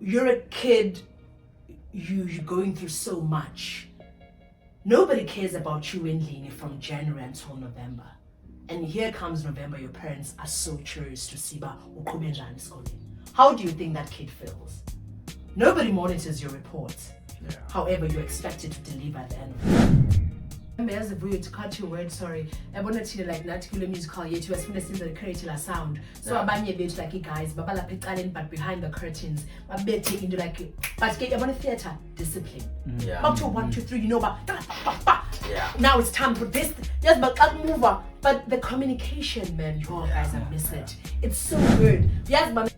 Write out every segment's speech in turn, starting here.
you're a kid, you're going through so much. Nobody cares about you in Lini from January until November. And here comes November, your parents are so curious to see how do you think that kid feels? Nobody monitors your reports. Yeah. However, you're expected to deliver at the end of it. As a way to cut your word, sorry. I wanted to like Natikula musical yet was finishing the creative sound. So Abanye bit like guys, Babala Pitalian, but behind the curtains, a bit into like but get a theatre discipline. Yeah. Up to 1, 2, 3, you know, but yeah. Now it's time for this. Yes, but can't move on. But the communication, man, you guys have missed it. It's so good. Yes, but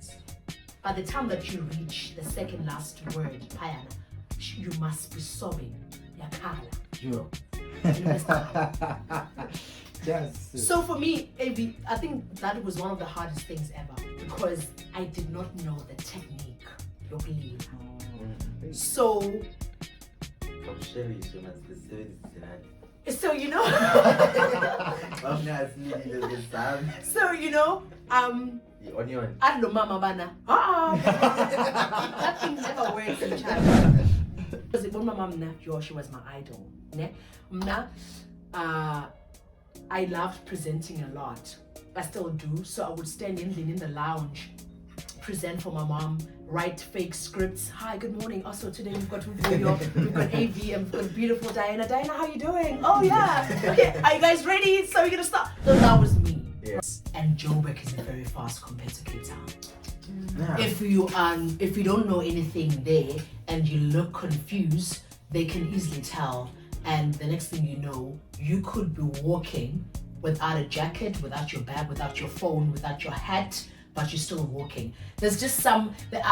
by the time that you reach the second last word, Payana, you must be sobbing. Yakala. Sure. Yes. So for me, I think that was one of the hardest things ever because I did not know the technique. So you know. So you know, the onion. I don't know, Mama Bana. That thing never works in childhood. Because when my mom she was my idol. I loved presenting a lot. I still do. So I would stand in the lounge, present for my mom, write fake scripts. Hi, good morning. Also today we've got video, we've got AV, and we've got beautiful Diana. Diana, how you doing? Oh yeah. Okay, are you guys ready? So we're gonna start. So that was me. Yes. And Joburg is a very fast compared to Cape Town. Yeah. If you don't know anything there and you look confused, they can easily tell. And the next thing you know, you could be walking without a jacket, without your bag, without your phone, without your hat, but you're still walking. There's just I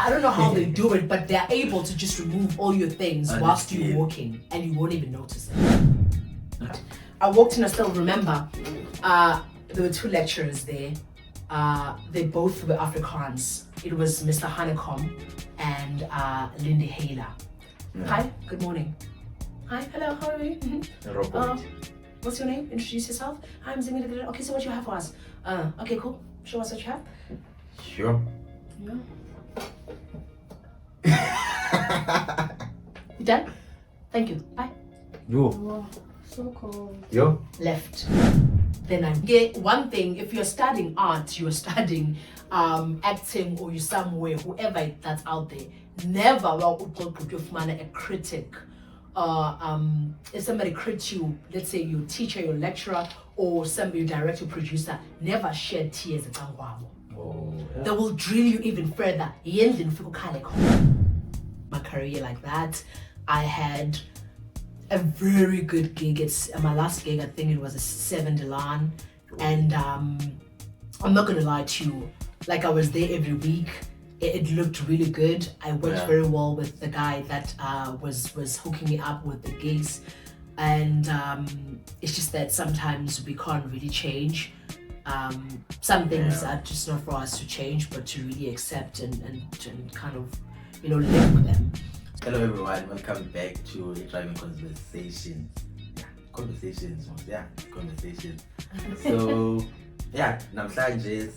don't know how they do it, but they're able to just remove all your things whilst you're walking and you won't even notice it. I walked in, I still remember, there were 2 lecturers there. They both were Afrikaans. It was Mr. Honeycomb and Lindy Hayler. Yeah. Hi, good morning. Hi, hello, how are you? What's your name? Introduce yourself. Hi, I'm Zimkhitha. Okay, so what you have for us? Okay, cool. Show us what you have. Sure. Yeah. You done? Thank you. Bye. Yo. Wow, so cold. Yo. Left. Then I get one thing. If you're studying art, you're studying acting, or you're somewhere, whoever that's out there, never a critic. If somebody critiques you, let's say your teacher, your lecturer, or somebody, your director, producer, never shed tears at They will drill you even further. My career like that, I had a very good gig. It's my last gig. I think it was a 7 Delan, and I'm not gonna lie to you. Like I was there every week. It looked really good. I worked very well with the guy that was hooking me up with the gigs, and it's just that sometimes we can't really change. Some things are just not for us to change, but to really accept and kind of, live with them. Hello everyone, welcome back to Driving Conversations. Conversations. So namhlanje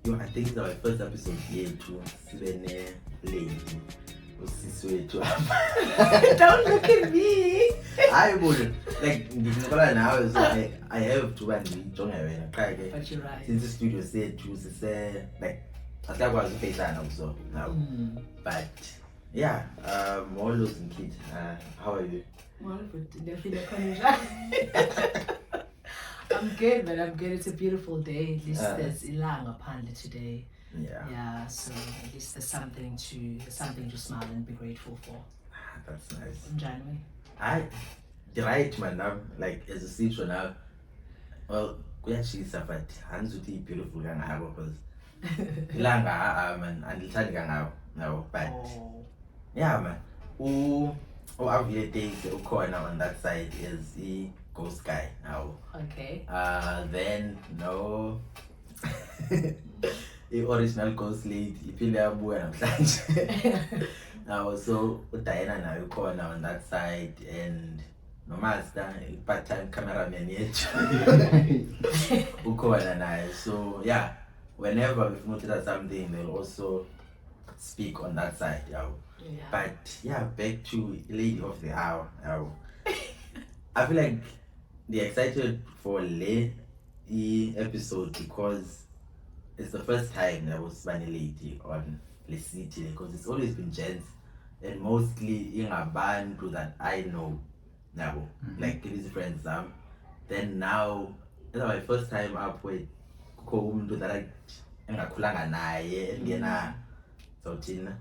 I think it's our first episode yethu sibene lady usisi wethu. Don't look at me. I would like ngikhola nawe, so I have to ngijonge wena qha ke. But you're right. Since the studio sethu sise like asakwazi ukufacana so now. But yeah, more losing kid. How are you? I'm good, but I'm good. It's a beautiful day. At least there's ilanga panda today. Yeah. So at least there's something to smile and be grateful for. That's nice. In January. Right, man. Now, like as a situation now, well, we actually suffered. Hands would be beautiful kangako because ilanga man andilithandi kangako now, but yeah, man. Obviously days ukhona on that side is the ghost guy now. Okay. Then no. The original ghost lady iphinde yabuya namhlanje. Now so uDiana nayo ukhona on that side, and no master part-time cameraman yethu ukhona naye. So yeah, whenever we've noticed something, they'll also speak on that side, Yeah. But yeah, back to Lady of the Hour, I feel like they're excited for Lady episode because it's the first time there was Bunny Lady on the city, because it's always been gents and mostly in a band that I know now, like these friends. Then now it's my first time up with umuntu that I engakhulanga naye engena sothina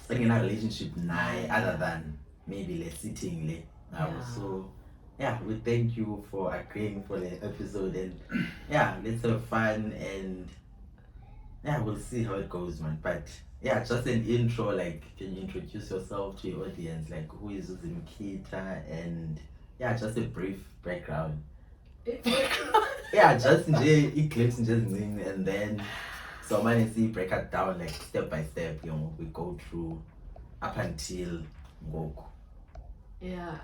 engena relationship naye other than maybe le sitting le now. So yeah, we thank you for agreeing for the episode, and yeah, let's have fun, and yeah, we'll see how it goes, man. But yeah, just an intro, like, can you introduce yourself to your audience, like who is Zimkhitha, and yeah, just a brief background. Yeah, just a glimpse and then so many see break it down like step by step, we go through up until Ngoku. Yeah,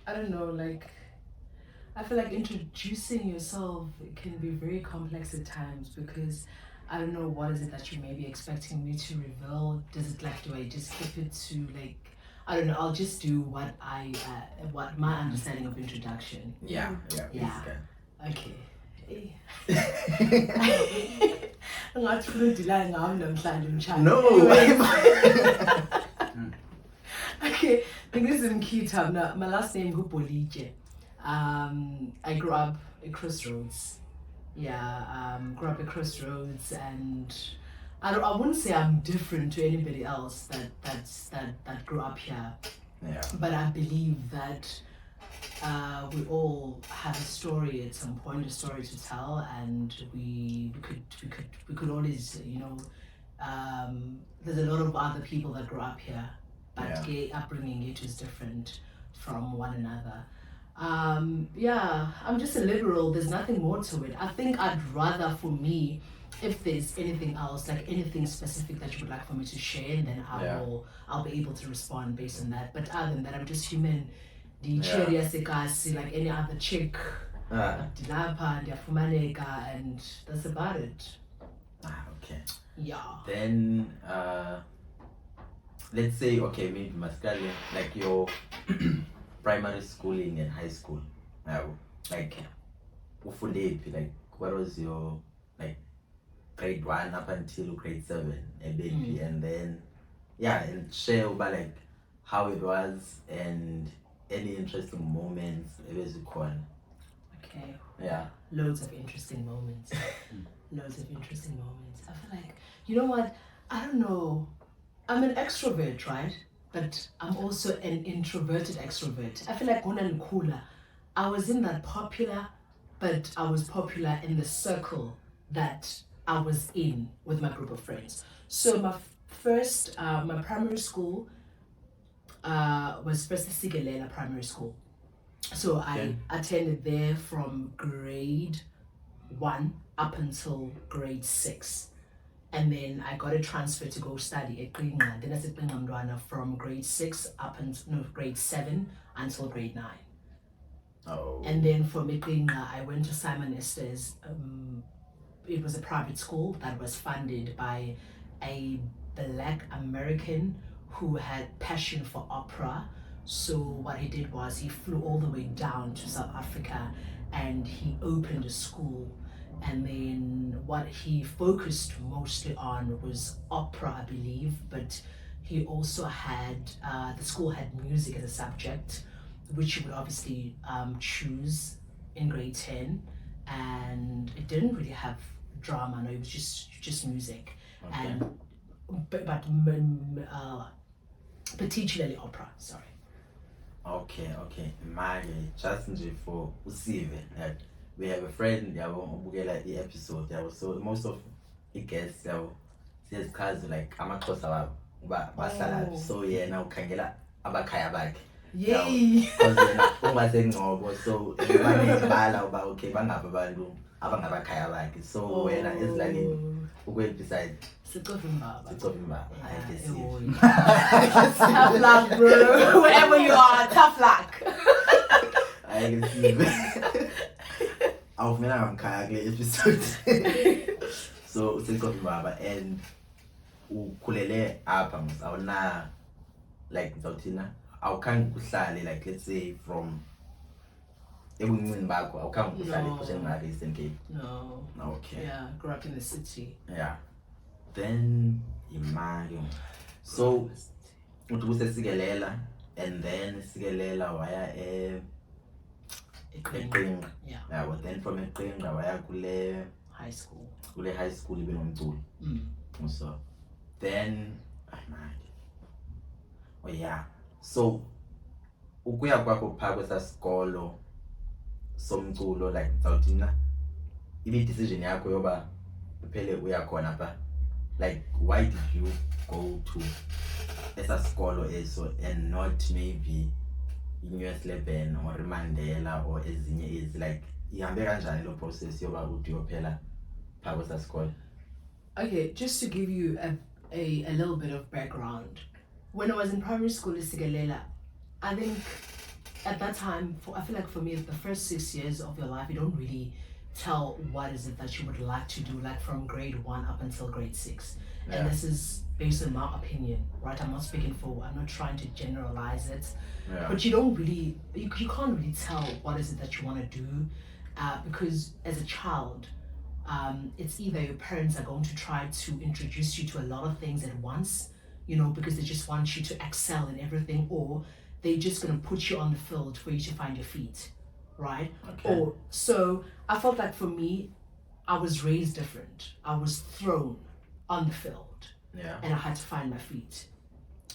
I don't know, like I feel like introducing yourself can be very complex at times, because I don't know, what is it that you may be expecting me to reveal? Does it like, do I just keep it to like, I don't know, I'll just do what what my understanding of introduction. Yeah. Okay. No. Okay, this is Zimkhitha. My last name is Bolitye. I grew up at Crossroads. Yeah, grew up at Crossroads, and I wouldn't say I'm different to anybody else that grew up here. Yeah. But I believe that we all have a story at some point, a story to tell, and we could always, there's a lot of other people that grew up here, but gay upbringing it is different from one another. I'm just a liberal. There's nothing more to it. I think I'd rather, for me, if there's anything else, like anything specific that you would like for me to share, then I'll be able to respond based on that. But other than that, I'm just human. Like any other chick, and that's about it. Okay. Yeah. Then let's say, okay, maybe Mascali, like your primary schooling and high school. Like like what was your like grade 1 up until grade 7 and then and share about like how it was and any interesting moments it was on. Okay. Yeah. Loads of interesting moments. Loads of interesting moments. I feel like, you know what? I don't know. I'm an extrovert, right? But I'm also an introverted extrovert. I feel like Kula, I was in that popular, but I was popular in the circle that I was in with my group of friends. So my first, my primary school was First Sigelela Primary School. So I attended there from grade 1 up until grade 6. And then I got a transfer to go study at Greenland. Then I said from grade 6 up until grade 7 until grade 9. Oh. And then from Greenland, I went to Simon Esther's. It was a private school that was funded by a Black American who had passion for opera. So what he did was he flew all the way down to South Africa and he opened a school. And then what he focused mostly on was opera, I believe, but he also had, the school had music as a subject, which you would obviously choose in grade 10. And it didn't really have drama, no, it was just music. Okay. And but particularly opera, sorry. Okay. Manje, just for usive, like we have a friend ubukela the episode so most of the guests siyazichaza like amaXhosa bahlala so yena ukhangela abakhaya bakhe. Yay! Because yena ungasengcobo so banezibala uba okay bangapha abantu abangabakhaya bakhe so wena ezilalini beside Sicovimba. I guess Tough luck, bro. Wherever you are, tough luck. I can see. Aufmena am Kaya episode. So Baba, and ukhulele apha mos awuna like zawuthina awukhange kuhlale like let's say from ebuncini bakho awukhange kuhlale ixesha ngaka Eastern Cape. No. Okay. Yeah, grew up in the city. Yeah. Then imali. So uthi usesikelela and then sikelela waya eqinga. Yeah. But then from eqinga waya kule high school ibe nomculo. So then oh yeah, so ukuya kwakho phaa kwesasikolo somculo like zawuthina ibe decision yakho yoba uphele uya khona phaa, like why did you go to esasikolo eso and not maybe in-US 11 or Mandela or ezinye ezi, like ihambe kanjani lo process yoba uthi uyophela phaa kwesasikolo? Okay, just to give you a little bit of background. When I was in primary school in Sigalela, I think at that time, I feel like for me, the first 6 years of your life, you don't really tell what is it that you would like to do, like from grade 1 up until grade 6. Yeah. And this is based on my opinion, right? I'm not speaking for, I'm not trying to generalize it. Yeah. But you don't really, you can't really tell what is it that you want to do, because as a child, it's either your parents are going to try to introduce you to a lot of things at once, you know, because they just want you to excel in everything, or they're just going to put you on the field for you to find your feet, right? Okay. Or so I felt like for me, I was raised different. I was thrown on the field, Yeah. and I had to find my feet.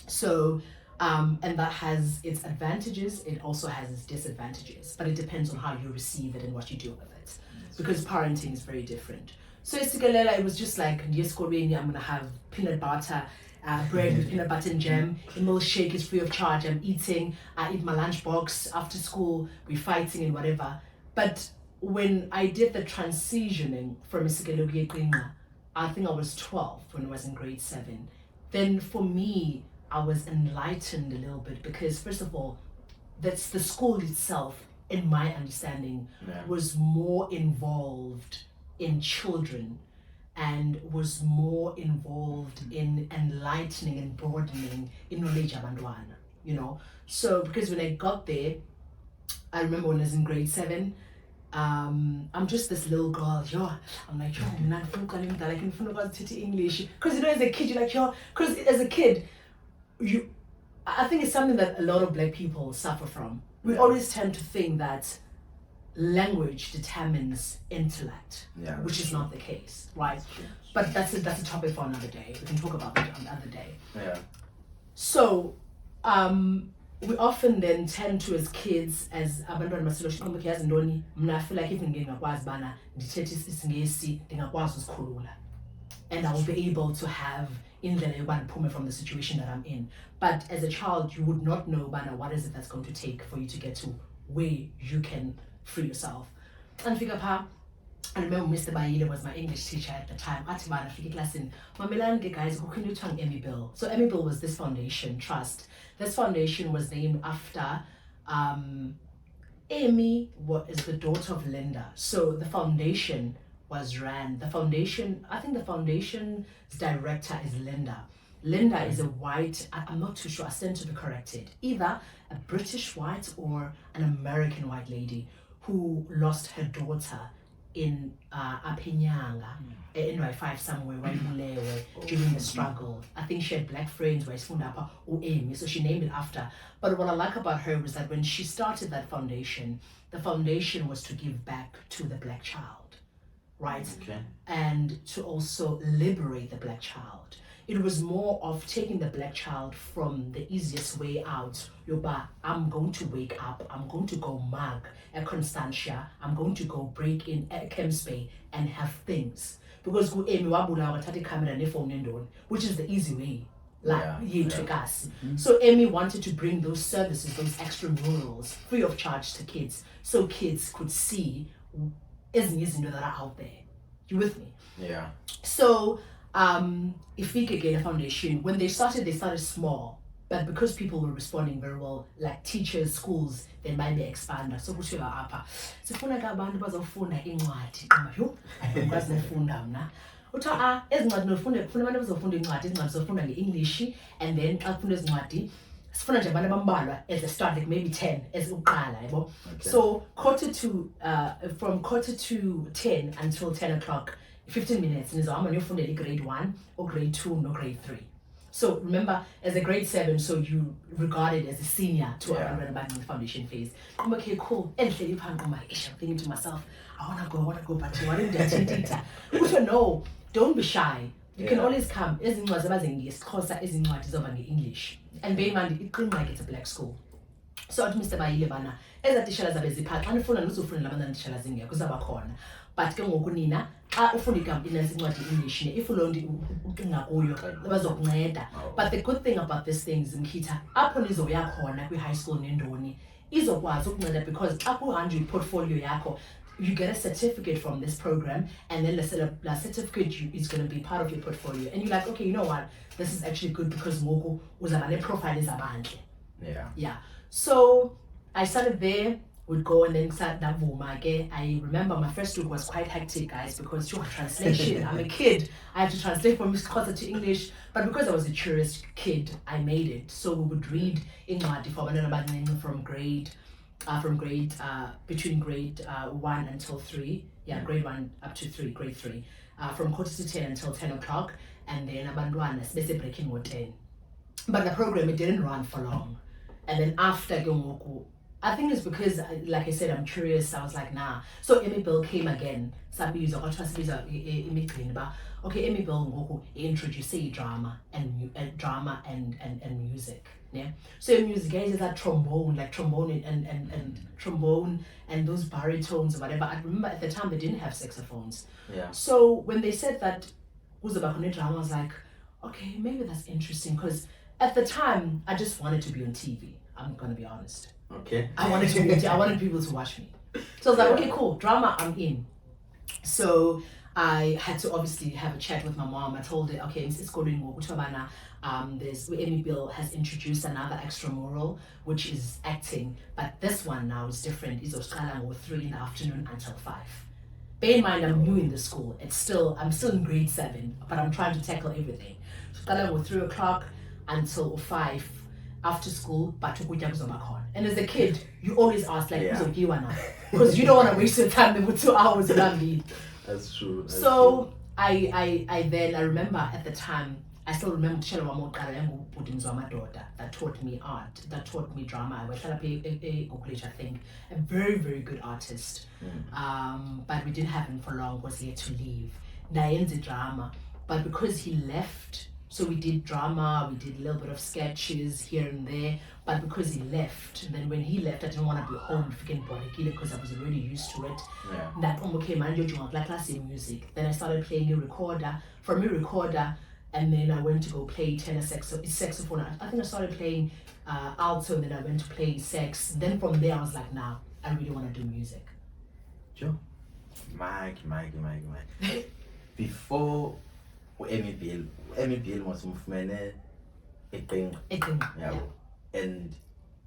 So and that has its advantages, it also has its disadvantages, but it depends on how you receive it and what you do with it, because parenting is very different. So it was just like, yes, I'm gonna have peanut butter, bread with peanut butter and jam, a milkshake is free of charge, I'm eating, I eat my lunchbox, after school we're fighting and whatever. But when I did the transitioning from Isikelogye, I think I was 12 when I was in grade 7. Then for me, I was enlightened a little bit, because first of all, that's the school itself, in my understanding, was more involved in children and was more involved in enlightening and broadening in knowledge abantwana, you know. So because when I got there, I remember when I was in grade 7, I'm just this little girl, I'm like, I can teach English, because you know, as a kid you're like, because as a kid, I think it's something that a lot of black people suffer from. We always tend to think that language determines intellect, which is not the case, right? But that's a topic for another day. We can talk about that on another day. Yeah. So we often then tend to, as kids, as abantwana basilo yazi ndoni, mna I feel like even ngingakwazi bana ndithethe isiNgesi ndingakwazi ukusikhulula, and I will be able to have indlela yokuba ndiphume from the situation that I'm in. But as a child, you would not know bana what is it that's going to take for you to get to where you can free yourself. And figure out, I remember Mr. Biehl was my English teacher at the time. Athi bana fika eklasini, mamelani guys, kukhona uthiwa Biehl. So Biehl was this foundation trust. This foundation was named after Amy, what is the daughter of Linda. So the foundation was ran. The foundation's director is Linda. Linda is a white, I'm not too sure, I stand to be corrected, either a British white or an American white lady who lost her daughter in Apenyanga, in NY5 somewhere, during the struggle. I think she had black friends, so she named it after. But what I like about her was that when she started that foundation, the foundation was to give back to the black child, right? Okay. And to also liberate the black child. It was more of taking the black child from the easiest way out. Yoba, I'm going to wake up, I'm going to go mug at Constantia, I'm going to go break in at Kempsbay and have things. Because which is the easy way. So Amy wanted to bring those services, those extramurals, free of charge to kids, so kids could see that are out there. You with me? Yeah. So Ifike Gay Foundation, when they started small, but because people were responding very well, like teachers, schools, they might be expanded. So kushiwa apa. Sifuna ka abantu bazofunda incwadi. Uthiwa ezincwadi nofunda kufuna abantu abazofunda incwadi, izincwadi zofunda nge-English, and then xa kufunda ezincwadi sifuna nje abantu abambalwa as a start, like maybe 10 as uqala, yabo. So from 9:45 until 10 o'clock, 15 minutes nizahamba niyofundela grade 1 or grade 2 no grade 3. So remember, as a grade 7, so you regarded as a senior to abantwana back in the foundation phase. I'm okay, cool. And I'm thinking to myself, I wanna go, but why don't you no, don't be shy. You can always come. Ezincwadi zabazengi-Xhosa, ezincwadi zoba nge-English. And bear in mind, it couldn't like it's a black school. So athi Mr. Biehl bana ezatitshala zabe zipha xa nifuna nizofunda labantwana titshala zingekho kuzabakhona, but ke ngoku nina xa ufunda incwadi English ne if loo nto ucinga kuyo bazokunceda. But the good thing about this thing Zimkhitha, apho nizoya khona kwi-high school nendoni izokwazi ukunceda, because xa kuhanjwa i-portfolio yakho you get a certificate from this program, and then the certificate is going to be part of your portfolio, and you're like, okay, you know what, this is actually good because ngoku uzaba ne-profile ezabandle. Yeah. So I started there, would go and then start Davuma. I remember my first week was quite hectic, guys, because translation, I'm a kid. I had to translate from Xhosa to English, but because I was a curious kid, I made it. So we would read incwadi between grade 1 until 3. Yeah, grade 1 up to 3, grade 3. From 9:45 until 10 o'clock, and then abantwana bese breaking ngo 10. But the program, it didn't run for long. And then after Gomoku, I think it's because, like I said, I'm curious. I was like, nah. So Biehl came again. Okay, Biehl introduced drama and music. Yeah. So music, guys, is that trombone and those baritones or whatever. I remember at the time they didn't have saxophones. Yeah. So when they said that drama, I was like, okay, maybe that's interesting, because at the time I just wanted to be on TV. I'm gonna be honest. Okay. I wanted to be on TV. I wanted people to watch me. So I was like, okay, cool, drama, I'm in. So I had to obviously have a chat with my mom. I told her, okay, it's going more. Biehl has introduced another extramural, which is acting, but this one now is different. It's 3 in the afternoon until 5. Bear in mind, I'm new in the school. I'm still in grade 7, but I'm trying to tackle everything. So 3 o'clock until 5 after school, but and as a kid, you always ask like, because you don't want to waste your time with 2 hours. That's true. So I remember at the time, I still remember that taught me art, that taught me drama. I think a very, very good artist. But we didn't have him for long, was he had to leave. Nayenze drama. But because he left, so we did drama, we did a little bit of sketches here and there, but because he left, and then when he left, I didn't want to be home because I was already used to it. That came class in music. Then I started playing a recorder. From a recorder, and then I went to go play tenor saxophone. I think I started playing alto, and then I went to play sax. Then from there, I was like, nah, I really want to do music. Sure. Mike. Before Biehl was mufumene eqinga. Yeah. And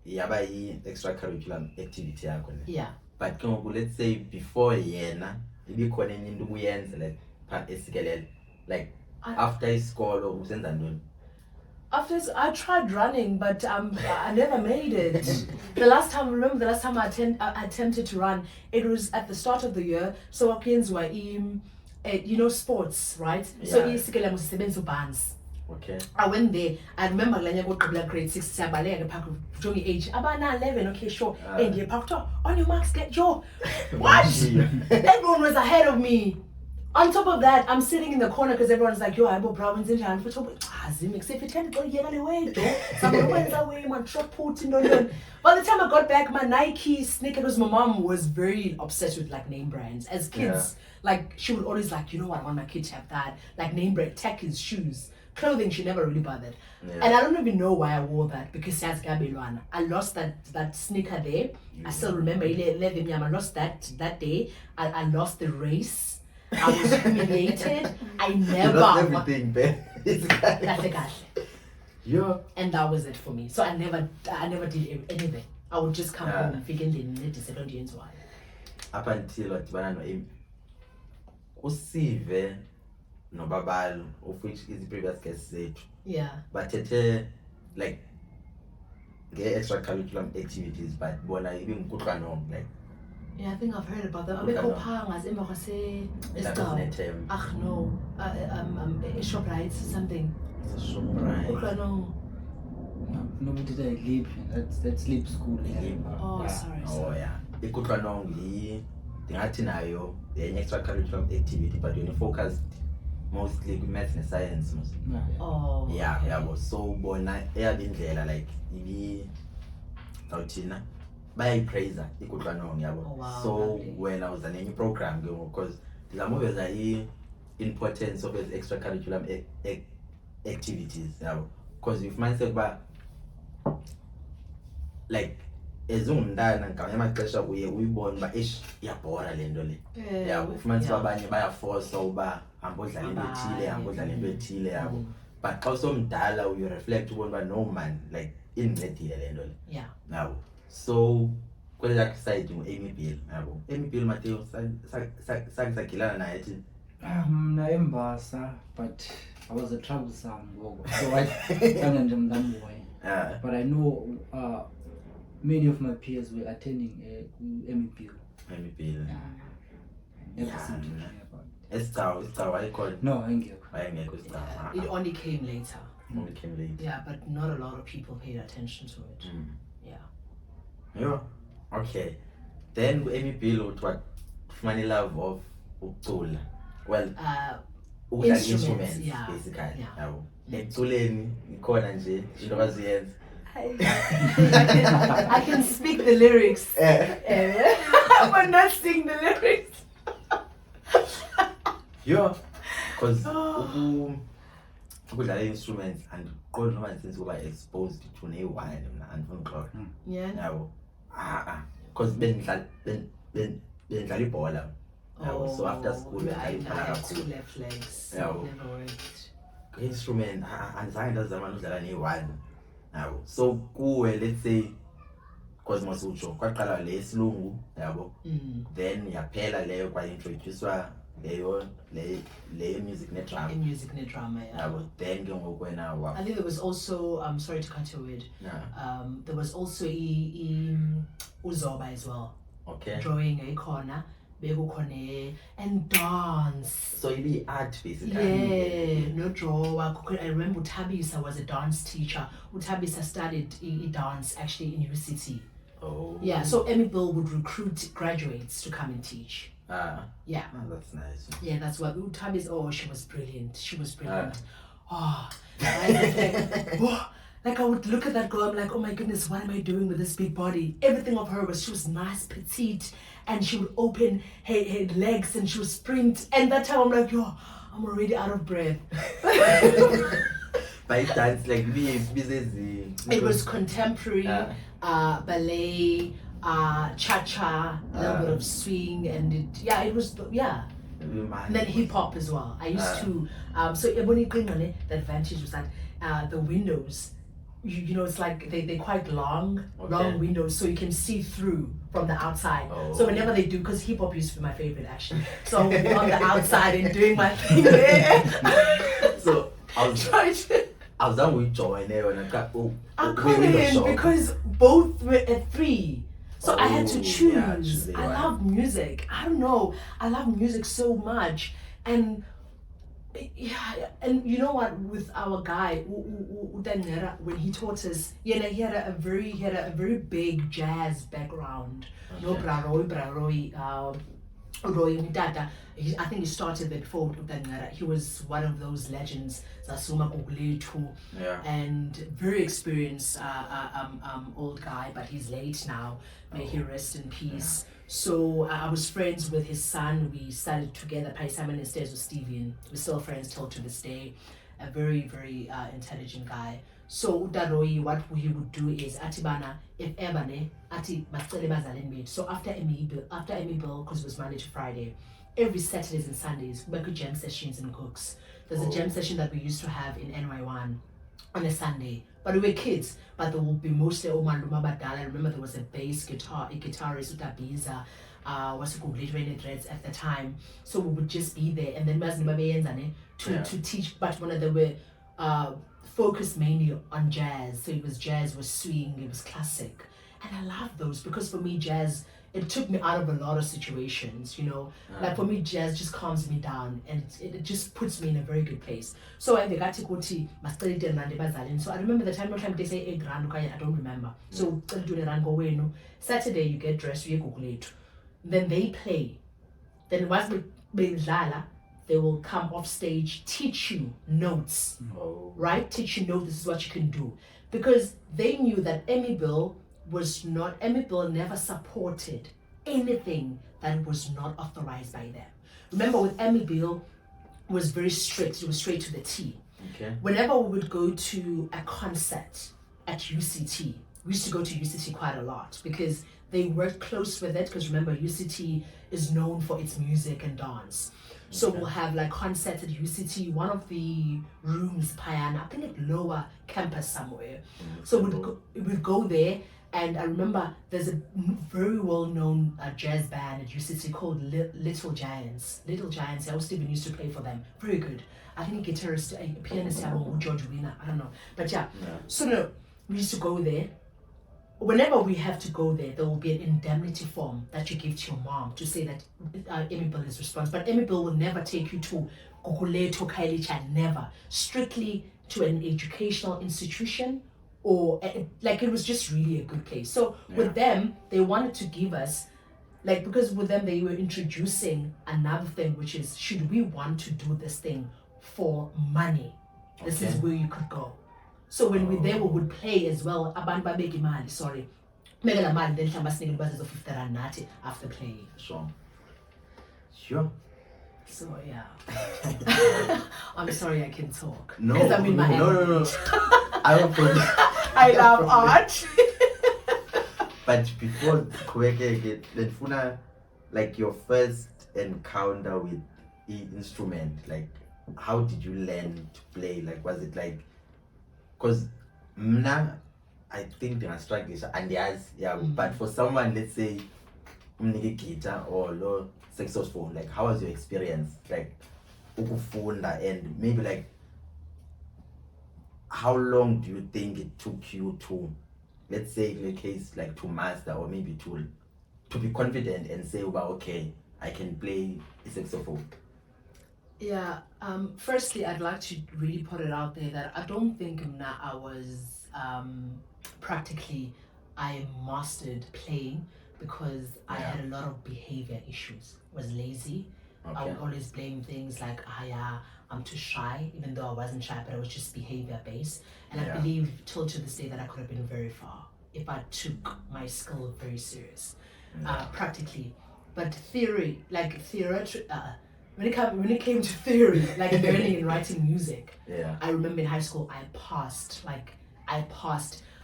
yaba extracurricular activity yakho. Yeah. But let's say before yena ibikhona enye into uyenza like part esikelele, like after isikolo usenza ntoni? After I tried running, but I never made it. The last time I attempted to run, it was at the start of the year. So sports, right? Yeah. So isikele musisebenza bands. Okay. I went there. I remember grade 6 siyabaleka park jongi age. Abana 11, okay, sure. And you parked on your marks, get your what? Everyone was ahead of me. On top of that, I'm sitting in the corner because everyone's like, yo, I bought Browns in hand for top. Except for 10 go yeah away, By the time I got back, my Nike sneaker, because my mom was very obsessed with like name brands. As kids, like she would always like, you know what, I want my kids to have that, like name brand, Techies, shoes. Clothing, she never really bothered. And I don't even know why I wore that, because I lost that sneaker there. I still remember 11 I lost that day. I lost the race. I was humiliated. I never. You lost everything, babe. That's a guy. Yeah. And that was it for me. So I never did anything. I would just come home and figure out why. Up until Usive Nobabalo, of which is the previous guest said. Yeah. But like get extracurricular activities, but bona even good like. Yeah, I think I've heard about that. Good Abekho ka phanga emva kwase That doesn't a term. Ach no. ShopRite something. It's a surprise. Uklanong. No, we did a leap. That's leap school. Leap. Oh, Yeah. sorry. Oh yeah. Ikutlanong ndingathi nayo yenye extracurricular activity, but when you focused mostly maths and science. Yeah. Oh. Yeah, okay. yeah, so bona eyabindlela like ibi awuthina bayayipraise ikutlanong yabo. Oh, wow, So lovely. when I was in any program because ndizamuveza importance of extracurricular activities yabo, because if mindset ba like ezungumntana ngamanye amaxesha uye uyibone uba ish iyabhora le nto le. Yeah, ufumanisa uba abanye bayaforsa uba hamba udlala into ethile, hamba udlala into ethile yabo. But xa usomdala you reflect ubone uba no man, like indincedile le nto le. Yeah. Yabo. So kwelaa side ngu-Amy Biehl yabo. Amy Biehl Mateo sagilana naye thina. Mna embasa, but I was a troublesome ngoku. So I didn't boy. But I know many of my peers were attending Amy Biehl. Amy Biehl. Never Yeah, seemed to man. hear about it. Iscawa wayekhona. No, engekho. Wayengekho Iscawa. It only came later. Only came late. Yeah, but not a lot of people paid attention to it. Yeah. Yeah. Okay. Then Amy Biehl what funny love of ukucula. Well, ukudlala instruments yeah. basically. Yeah. Yabo. Ekuculeni ikhona nje into abaziyenza. I can speak the lyrics. But not sing the lyrics. Yeah. Because ukudlala instruments and qolo noma since we were exposed to ne-wine mna andifuna uxoxa. Yeah. Yabo. Because bendidlala ibhola. Yabo. So after school I bendidlala ibhola had two kakhulu. left legs. Yeah. Never worked. Instrument andizange ndazama udlala ne-one yabo. So kuwe let's say because masutsho kwaqala le silungu yabo, then yaphela leyo kwaintroducewa leyo music ne-drama. In music and drama, yeah. Yabo. Then ke ngoku wena wa I think there was also, I'm sorry to cut your word, yeah. there was also uzoba as well. Okay. Drawing a corner, bekukhona and dance. So it be art basically. Yeah, no draw. I remember Utabisa was a dance teacher. Utabisa studied dance actually in UCT. Oh. Yeah, so Amy Biehl would recruit graduates to come and teach. Yeah. Oh, that's nice. Yeah, that's what Utabis. Oh, she was brilliant. She was brilliant. I was like, oh, like I would look at that girl. I'm like, oh my goodness, what am I doing with this big body? Everything of her was she was nice, petite, and she would open her legs and she would sprint. And that time I'm like, yo, I'm already out of breath. By dance like It was contemporary, ballet, cha-cha, a little bit of swing, and it was. And then hip hop as well. I used to, so the advantage was that the windows, you know, it's like they're quite long windows, so you can see through from the outside. So whenever they do, because hip hop used to be my favorite actually, so I'll be on the outside and doing my thing there. So I was done with joy and I couldn't because both were at 3. So I had to choose. Yeah, I love music. I don't know. I love music so much. And you know what? With our guy, when he taught us, he had a very big jazz background. No Braroi, Roy Mitata. I think he started there before Utangara. He was one of those legends, Zasuma Kuguletu, and very experienced old guy, but he's late now. May he rest in peace. So I was friends with his son. We studied together, Pai Simon and Stairs with Steven. We're still friends till to this day. A very, very intelligent guy. So Udaroi, what he would do is Atibana, if ever Ati so after Amy Biehl, because it was Monday to Friday, every Saturdays and Sundays we could jam sessions in Cooks. There's a jam session that we used to have in NY1 on a Sunday. But we were kids, but there would be mostly Oman Lumabadala. I remember there was a bass guitar, a guitarist Utabiza, was Bolitye dreads at the time. So we would just be there, and then to teach. But one of them were focused mainly on jazz. So it was jazz, was swing, it was classic, and I love those because for me jazz, it took me out of a lot of situations, you know. Like for me, jazz just calms me down and it just puts me in a very good place. So I got to go to so I remember the time they say 8 rand, I don't remember. So Saturday you get dressed, you go late. Then they play. Then once they will come off stage, teach you notes, right? Teach you notes, this is what you can do. Because they knew that Biehl never supported anything that was not authorized by them. Remember with Biehl, it was very strict, it was straight to the T. Okay. Whenever we would go to a concert at UCT, we used to go to UCT quite a lot because they worked close with it, because remember UCT is known for its music and dance. So we'll have like concerts at UCT, one of the rooms, Payana, I think at lower campus somewhere. So we'd go there, and I remember there's a very well-known jazz band at UCT called Little Giants. Little Giants, I also even used to play for them. Very good. I think a guitarist, a pianist, George Wiener, I don't know. But yeah. So no, we used to go there. Whenever we have to go there will be an indemnity form that you give to your mom to say that Biehl is responsible. But Biehl will never take you to Guguleto, Kailicha, never. Strictly to an educational institution, or like it was just really a good place. So with them, they wanted to give us, like, because with them they were introducing another thing, which is, should we want to do this thing for money, this is where you could go. So when we there, we would play as well. Abantu babeke imali, sorry. Mega la mali, then hlamba sinike bazo 50 rand nathi after playing. Sure. So yeah. I'm sorry I can talk. No. I'm in my No. I love art. But before Kweke, like your first encounter with the instrument, like how did you learn to play? Like was it like, because I think they're struggling and yes, but for someone, let's say guitar or low saxophone, like how was your experience, like ukufunda, and maybe like how long do you think it took you to, let's say in the case, like to master, or maybe to be confident and say, well, okay, I can play a saxophone? Yeah, firstly, I'd like to really put it out there that I don't think I was I mastered playing, because I had a lot of behavior issues. I was lazy. I would always blame things like, I'm too shy, even though I wasn't shy, but it was just behavior based. And I believe till to this day that I could have been very far if I took my skill very serious, practically. But theory, like when it came to theory, like learning and writing music, I remember in high school I passed.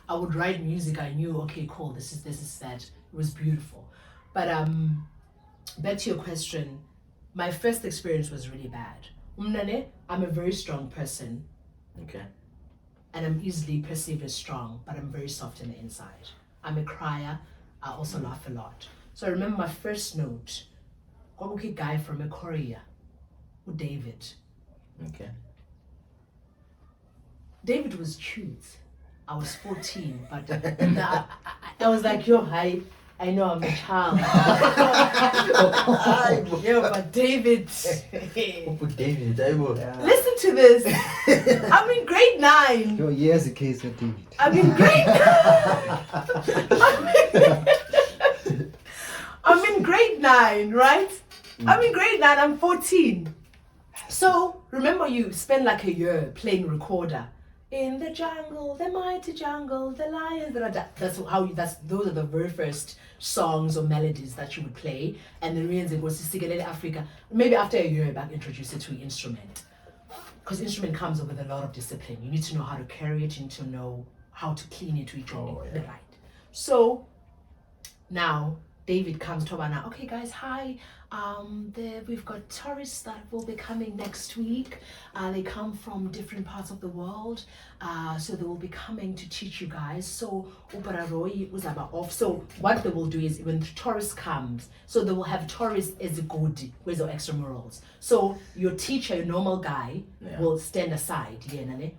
I would write music, I knew, okay, cool, this is that. It was beautiful. But back to your question, my first experience was really bad. I'm a very strong person. Okay. And I'm easily perceived as strong, but I'm very soft on the inside. I'm a crier, I also laugh a lot. So I remember my first note, a guy from a Korea, David. Okay. David was cute. I was 14, but I was like, yo, hi, I know I'm a child. Yo, but David. Listen to this. I'm in grade 9. Yo, here's the case with David. I'm in grade 9. I'm in grade 9, right? I'm in grade 9, I'm 14. So, remember you spend like a year playing recorder. In the jungle, the mighty jungle, the lions, those are the very first songs or melodies that you would play. And then it goes to Sigelele Africa. Maybe after a year back, introduce it to an instrument. Because instrument comes with a lot of discipline. You need to know how to carry it, you need to know how to clean it, to each right. So now David comes to Abana, okay guys, hi. We've got tourists that will be coming next week. They come from different parts of the world. So they will be coming to teach you guys. So Upararoi uzaba off. So what they will do is when the tourists comes, so they will have tourists as a good with the extramurals. So your teacher, your normal guy, will stand aside, and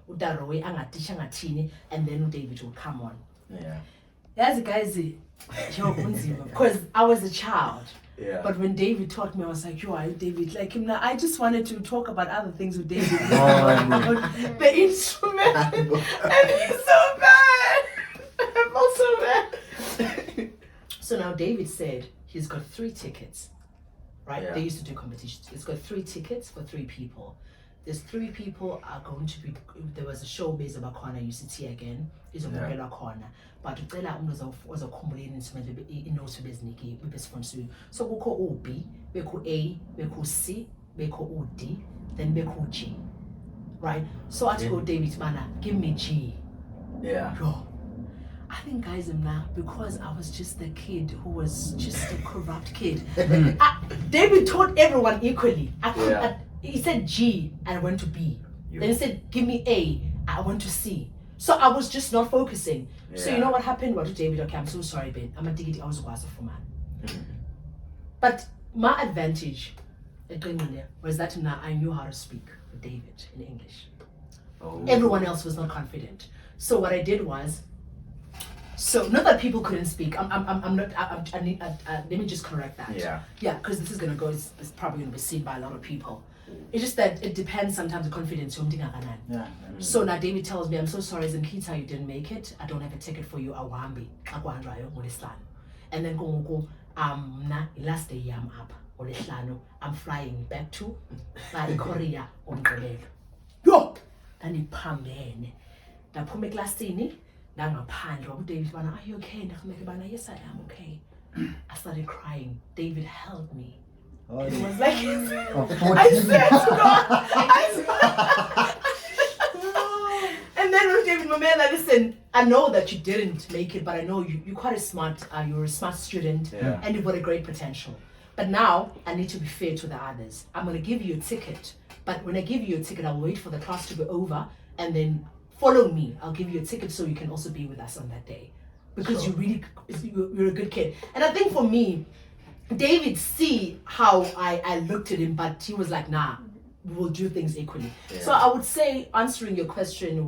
then David will come on. Yeah. As guys, because I was a child. Yeah. But when David taught me, I was like, yo, David, like him now. I just wanted to talk about other things with David. The instrument. And he's so bad. I felt so bad. So now David said he's got 3 tickets. Right? Yeah. They used to do competitions. He's got 3 tickets for 3 people. There's 3 people are going to be. There was a show based on corner UCT again. It's a popular corner. But ucela umuntu ozokhumbula instrument inote beziniki bebesifundiswe. So kukho uB, bekho A, bekho C, bekho uD, then bekho G. Right? So I go David Mana, give me G. Yeah. Yo. I think guys now because I was just the kid who was just a corrupt kid. David taught everyone equally. He said G and I went to B. Then he said, give me A, I went to C. So I was just not focusing. Yeah. So you know what happened? What to David? Okay, I'm so sorry, Ben. I'm a diggity. I was for man. But my advantage was that now I knew how to speak with David in English. Oh. Everyone else was not confident. So what I did was, so not that people couldn't speak. Let me just correct that. Yeah, because this is gonna go. It's probably gonna be seen by a lot of people. It's just that it depends sometimes the confidence. Yeah. So now David tells me, I'm so sorry, Zimkhitha, you didn't make it. I don't have a ticket for you. And then go last day I'm up. I'm flying back to Korea on Kolelo. Yo! And he pambene. Naphume eklasini, nangaphandle. David bana, are you okay? Yes, I am okay. I started crying. David held me. Oh, it was like, I swear to God. And then when David Mamela, listen, I know that you didn't make it, but I know you're quite a smart, you're a smart student, and you've got a great potential. But now I need to be fair to the others. I'm going to give you a ticket, but when I give you a ticket, I'll wait for the class to be over, and then follow me. I'll give you a ticket so you can also be with us on that day, because you're a good kid. And I think for me, David see how I looked at him, but he was like, nah, we'll do things equally. Yeah. So I would say, answering your question, it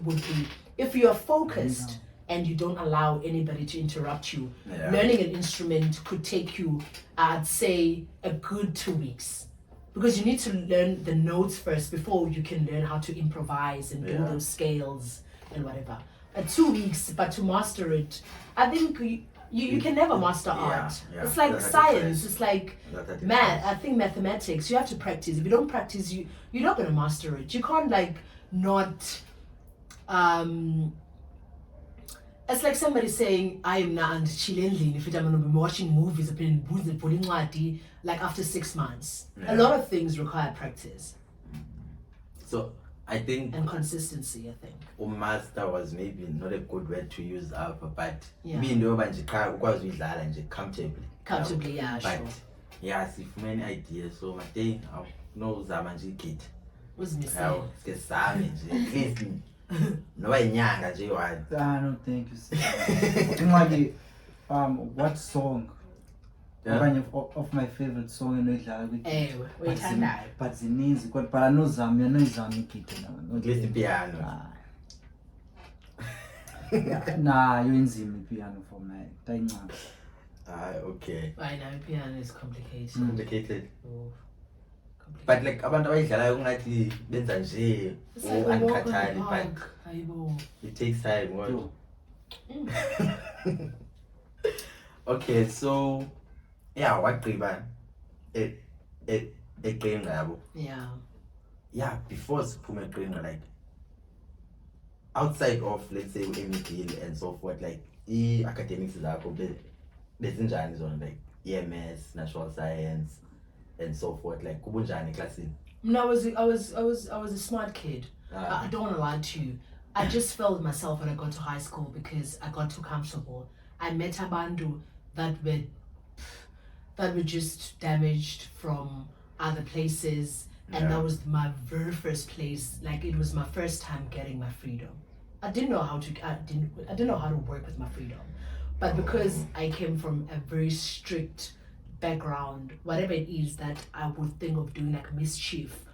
would be, if you are focused and you don't allow anybody to interrupt you, learning an instrument could take you, I'd say, a good 2 weeks. Because you need to learn the notes first before you can learn how to improvise and do those scales and whatever. 2 weeks, but to master it, I think you can never master art. It's like science. It's like math. I think mathematics. You have to practice. If you don't practice, you're not gonna master it. You can't not. It's like somebody saying, I am not chilling if I'm gonna be watching movies, like after 6 months. A lot of things require practice. So I think and consistency, I think. Master was maybe not a good word to use but comfortably, yeah, but, sure. Yeah, see for many ideas, so my day no Zamanji kid. What's missing? No nyanga nje one. No, thank you. What song? Of my favorite song but zininzi kodwa but anozami ikiti at least the piano. Nah, you inzima piano for me. Tayincane. Okay. I know piano is complicated. Complicated. But like abantu abayidlalayo kungathi benza nje angikhathali but it takes time. What? Okay, so yeah, wagqiba eqinga yabo. Yeah, before siphume eqinga, like outside of, let's say, Biehl and so forth, like academics zakho bezinjani zona, like EMS, natural science and so forth, like kubunjani classini? No, I was a smart kid. I don't want to lie to you. I just failed myself when I got to high school because I got too comfortable. I met abantu that were that were just damaged from other places. And that was my very first place. Like, it was my first time getting my freedom. I didn't know how to work with my freedom. But because I came from a very strict background, whatever it is that I would think of doing, like mischief,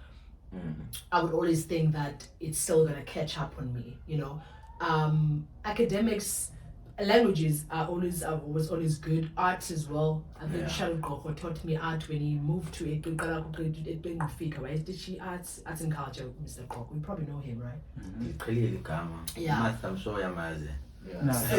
I would always think that it's still gonna catch up on me, you know. Academics, languages was always good. Arts as well. I think Sharon Goko taught me art when he moved to it. Why did she arts and culture, Mr. Goko? We probably know him, right? Clearly, Yeah. I'm sure you're Mazi. No. So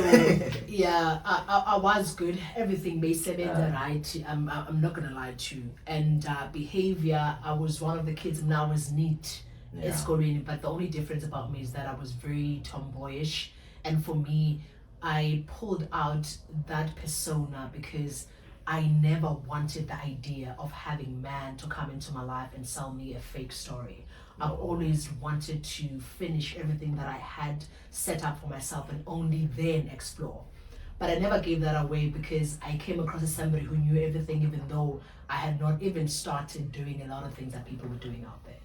yeah, I was good. Everything made sense, right? I'm not gonna lie to you. And behavior, I was one of the kids, and I was neat at school. But the only difference about me is that I was very tomboyish, and for me, I pulled out that persona because I never wanted the idea of having man to come into my life and sell me a fake story. I've always wanted to finish everything that I had set up for myself and only then explore. But I never gave that away because I came across as somebody who knew everything, even though I had not even started doing a lot of things that people were doing out there.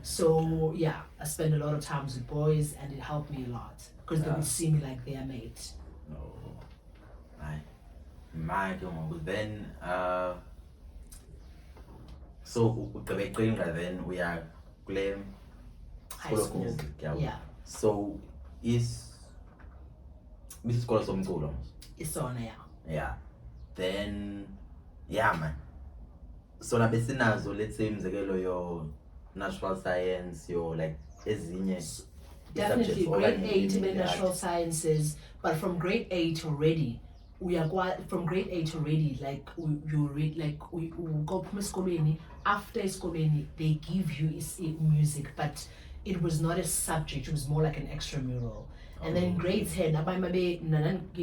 So yeah, I spent a lot of times with boys, and it helped me a lot because they would see me like their mate. Then so then we are claim High school. Music, Yeah. So is this school of Zimkhitha? It's on, yeah. Yeah. Then man. So na besinazo, let's say mzekelo your natural science, your like ezinye Definitely subjects, grade 8 in in natural sciences, but from grade 8 already, like you read, like we go from eskolweni. After eskolweni, they give you music, but it was not a subject, it was more like an extramural. And then in grade 10, I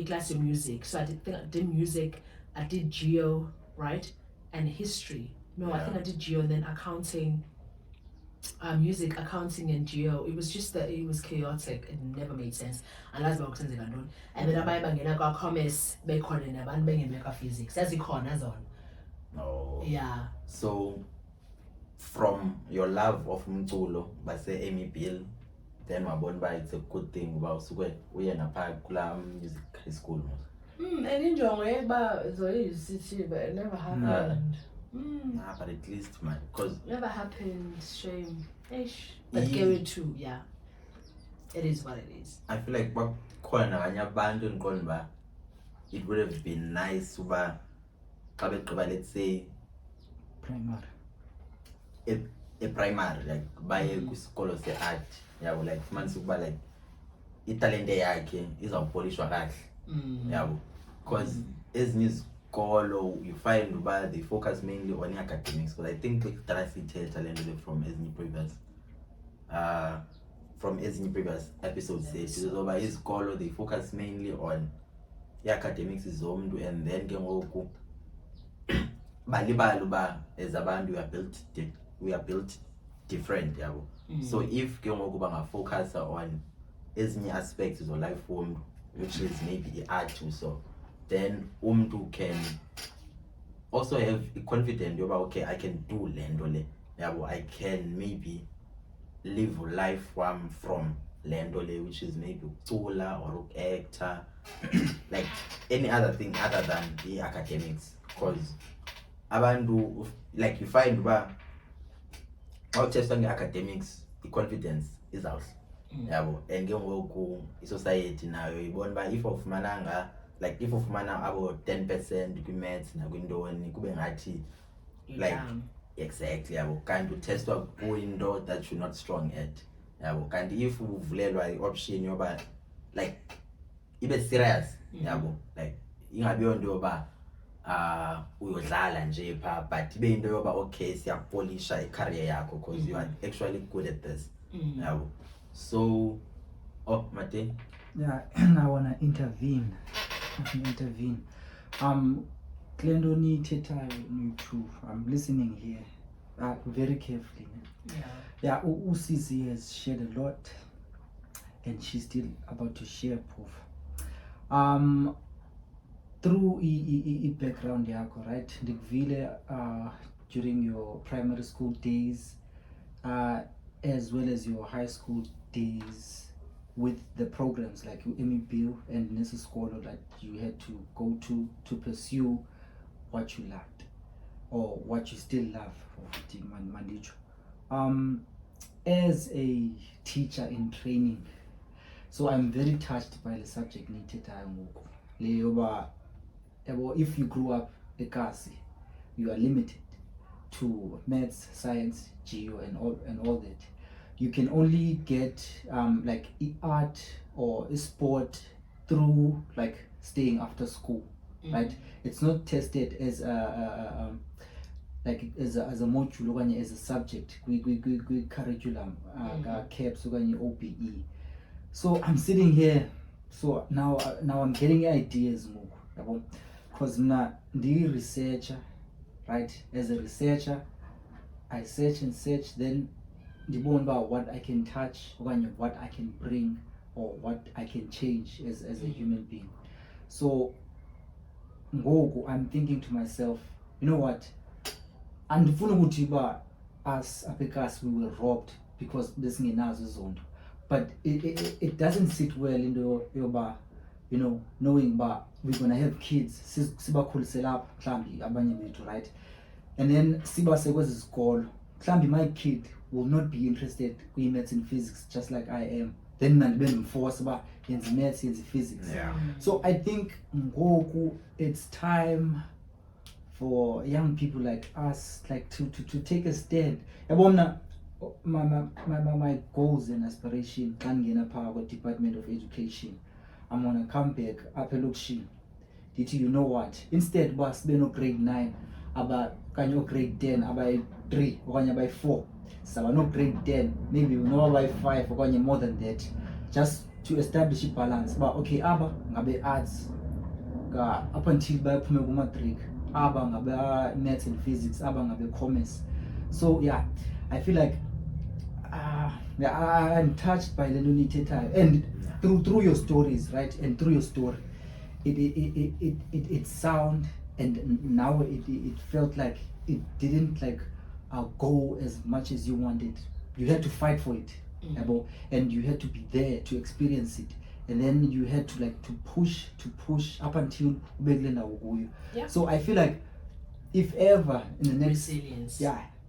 class of music. So I did music, I did geo, right? And history. No, I think I did geo, and then accounting, music, accounting, and geo. It was just that it was chaotic. It never made sense. And that's what I done. And then I got commerce, physics. That's the corner zone. Yeah. So from your love of mculo, but say Amy Biehl, then wabona it's a good thing about suke uye napha kula music high school. And enjoy, but it's always city, but it never happened. But at least man, because Never happened. Shame. Ish. But get to, yeah. It is what it is. I feel like it would have been nice uba let's say Primary. a primary, like baye kwisikolo se-art yabo, like fumanisa ukuba like italente yakhe izawupolishwa kahle yabo, because ezinye izikolo you find uba they focus mainly on academics, because I think kudala sithetha le nto from ezinye previous episodes zethu zoba izikolo they focus mainly on academics zomntu, and then ke ngoku balibala uba as abantu we are built different yabo. So if ke ngoku bangafocus on ezinye aspects of life womntu, which is maybe the art so, then umntu can also have confidence yoba okay, I can do le nto le yabo, I can maybe live life from le nto le, which is maybe ukucula or actor, like any other thing other than the academics, because abantu like you find uba awuthestwa nge-academics i-confidence izawuhla yabo, and ke ngoku i-society nayo ibona uba if ufumana abo 10% kwi-maths nakwintoni kube ngathi like exactly yabo, kanti uthestwa kuyinto that you're not strong at yabo, kanti if uvulelwa i-option yoba like ibe serious yabo, like ingabi yonto yoba uyodlala nje pha, but ibe into yoba okay siyapolisha i-career yakho because you are actually good at this yabo. So Mate, yeah, I wanna intervene. Glendoni Teta, I'm listening here very carefully. Yeah, Usizi has shared a lot, and she's still about to share proof. through background yakho, right? Ndikuvile during your primary school days, as well as your high school days, with the programs like Biehl and Neseskolo that you had to go to pursue what you loved or what you still love. As a teacher in training, so I'm very touched by the subject if you grew up eKasi, you are limited to maths, science, geo, and all that. You can only get like art or sport through like staying after school, right? It's not tested as a as a module or as a subject, curriculum, CAPS or OBE. So I'm sitting here, so now I'm getting ideas more, because now the researcher, right? As a researcher, I search and search, then the more about what I can touch, what I can bring, or what I can change as a human being. So I'm thinking to myself, you know what? And us because we were robbed because this is zoned. But it doesn't sit well in the bar, you know, knowing we're gonna have kids, right? And then Siba was called. My kid will not be interested in maths and physics just like I am. Then man force about in maths and physics. Yeah. So I think it's time for young people like us, like to take a stand. My goals and aspiration can get a power Department of Education. I'm gonna come back up a look. You know what? Instead, was no grade 9, about grade 10, about 3, or by 4. So no grade 10, maybe no by 5 or more than that. Just to establish a balance. But okay, ngabe arts up until by matric, ngabe maths and physics, ngabe commerce. So yeah, I feel like I'm touched by the Lunite time, and through your stories, right? And through your story, it sound, and now it felt like it didn't like go as much as you wanted. You had to fight for it, and you had to be there to experience it, and then you had to like to push up until Yeah. So I feel like if ever in the next resilience,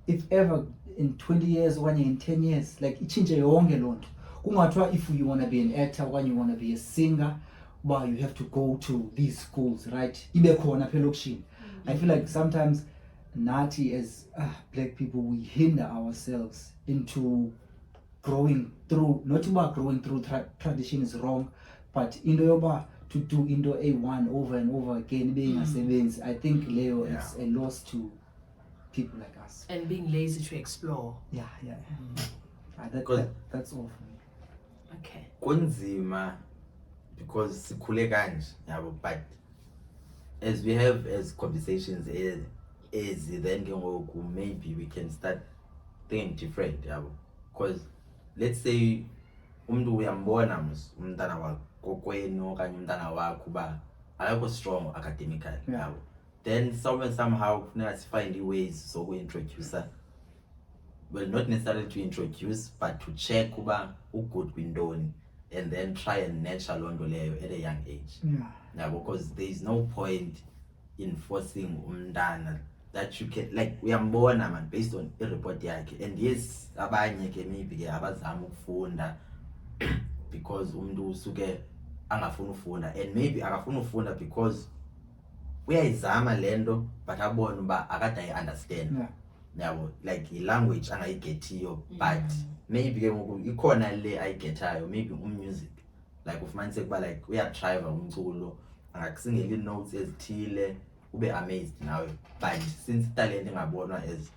if ever in 20 years or in 10 years, like ichinje yonke lonto, kungathiwa if you want to be an actor or you want to be a singer, well, you have to go to these schools, right? I feel like sometimes Nati as black people, we hinder ourselves into growing through, not about growing through tradition is wrong, but to do Indo A1 over and over again, being a savings, I think Leo is a loss to people like us. and being lazy to explore. That's all for me. Okay. Kunzima because sikhule kanje yabo, but as we have as conversations as then maybe we can start thinking different yabo, because let's say umuntu uyambona umntana wakokwenu okanye umntana wakho ba akakho strong academically yabo, then somehow kufuneka find ways so we introduce, well, not necessarily to introduce, but to check uba ugood kwintoni, and then try and nurture loo nto leyo at a young age. Because there is no point in forcing umntana that you can, like, uyambona man based on i-report yakhe, and yes abanye ke maybe ke abazama ukufunda because umuntu usuke angafuni ufunda, and maybe akafuni ufunda because uyayizama lento but abone uba akade ayi-understand. Like i-language angayigetiyo, but maybe ke ngoku ikhona le ayigetayo, maybe music, like ufumanise kuba like uyatriva umculo, angakusingela ii-notes ezithile ube amazed nawe, but since talent engabonwa as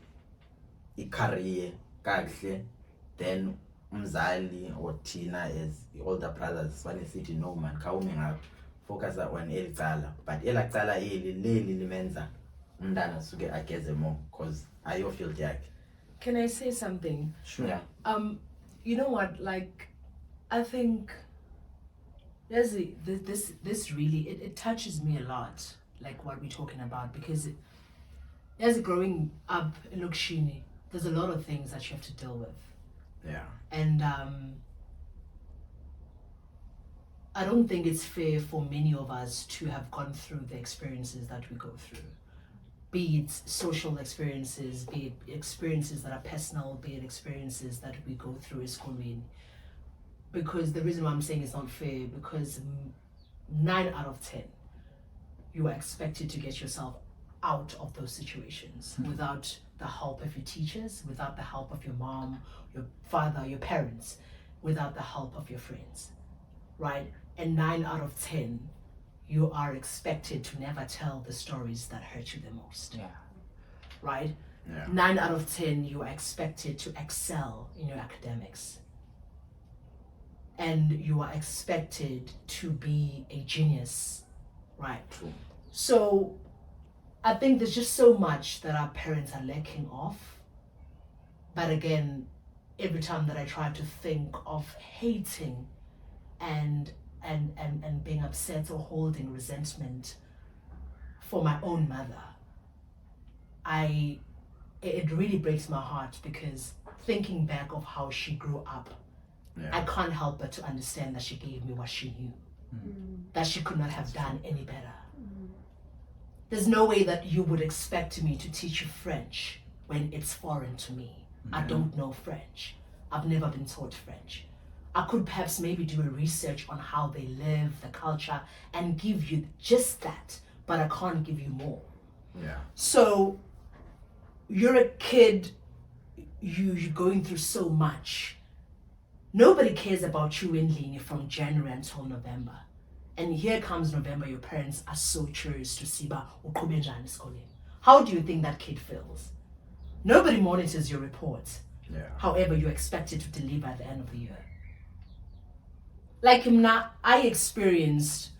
i-career kakuhle, then umzali or thina as older brothers fane sithi no man, khawume ngapha, focus on eli cala, but elaa cala leli limenza umntana suke ageze more because ayofield yakhe. Can I say something? Sure. Yeah. You know what, like, I think This really it touches me a lot, like what we're talking about, because as growing up in Lokshini, there's a lot of things that you have to deal with. Yeah. And I don't think it's fair for many of us to have gone through the experiences that we go through. Be it social experiences, be it experiences that are personal, be it experiences that we go through as Colleen. Because the reason why I'm saying it's not fair, because 9 out of 10, you are expected to get yourself out of those situations without the help of your teachers, without the help of your mom, your father, your parents, without the help of your friends, right? And 9 out of 10, you are expected to never tell the stories that hurt you the most. Yeah. Right? Yeah. 9 out of 10, you are expected to excel in your academics. And you are expected to be a genius, right? True. So I think there's just so much that our parents are lacking of. But again, every time that I try to think of hating and being upset or holding resentment for my own mother, it really breaks my heart, because thinking back of how she grew up, Yeah. I can't help but to understand that she gave me what she knew, that she could not have done any better. There's no way that you would expect me to teach you French when it's foreign to me. I don't know French. I've never been taught French. I could perhaps maybe do a research on how they live, the culture, and give you just that, but I can't give you more. Yeah. So you're a kid, you're going through so much. Nobody cares about you in Lini from January until November. And here comes November, your parents are so curious to see how do you think that kid feels? Nobody monitors your reports. Yeah. However, you're expected to deliver at the end of the year. Like I experienced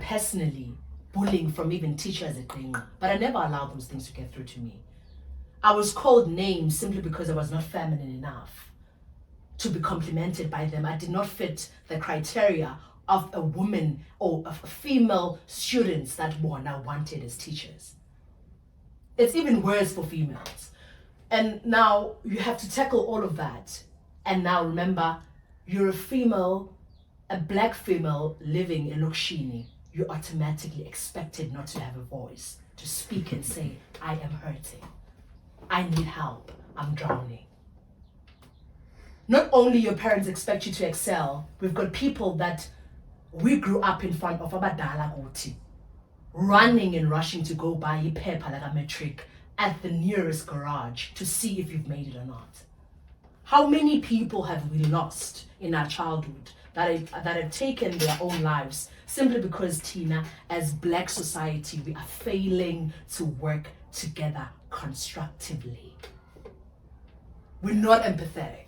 personally bullying from even teachers at Biehl, but I never allowed those things to get through to me. I was called names simply because I was not feminine enough to be complimented by them. I did not fit the criteria of a woman or of female students that Mona wanted as teachers. It's even worse for females. And now you have to tackle all of that. And now remember, you're a female, a black female living in Lokshini. You're automatically expected not to have a voice, to speak and say, I am hurting. I need help. I'm drowning. Not only your parents expect you to excel, we've got people that we grew up in front of abadala kuthi, running and rushing to go buy a paper like a metric at the nearest garage to see if you've made it or not. How many people have we lost in our childhood that have taken their own lives simply because, Tina, as Black society, we are failing to work together constructively. We're not empathetic.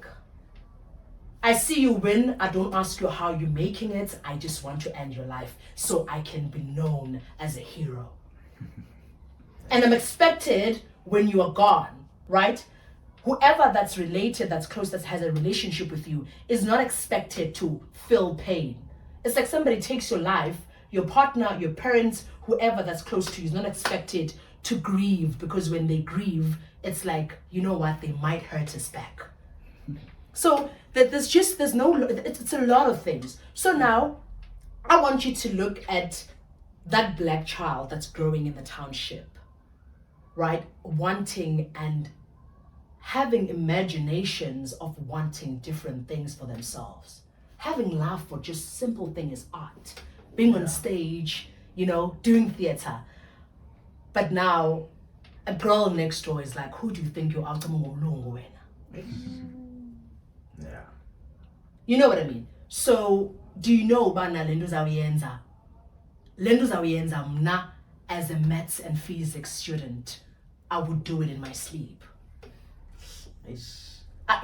I see you win. I don't ask you how you're making it. I just want to end your life so I can be known as a hero. And I'm expected when you are gone, right? Whoever that's related, that's close, that has a relationship with you is not expected to feel pain. It's like somebody takes your life, your partner, your parents, whoever that's close to you is not expected to grieve, because when they grieve, it's like, you know what, they might hurt us back. So that it's a lot of things. So now I want you to look at that black child that's growing in the township, right? Wanting and having imaginations of wanting different things for themselves. Having love for just simple thing as art, being on stage, doing theater. But now a girl next door is like, who do you think you're out of? Yeah. You know what I mean? So, do you know bana lento zawuyenza? Lento zawuyenza mna as a maths and physics student, I would do it in my sleep.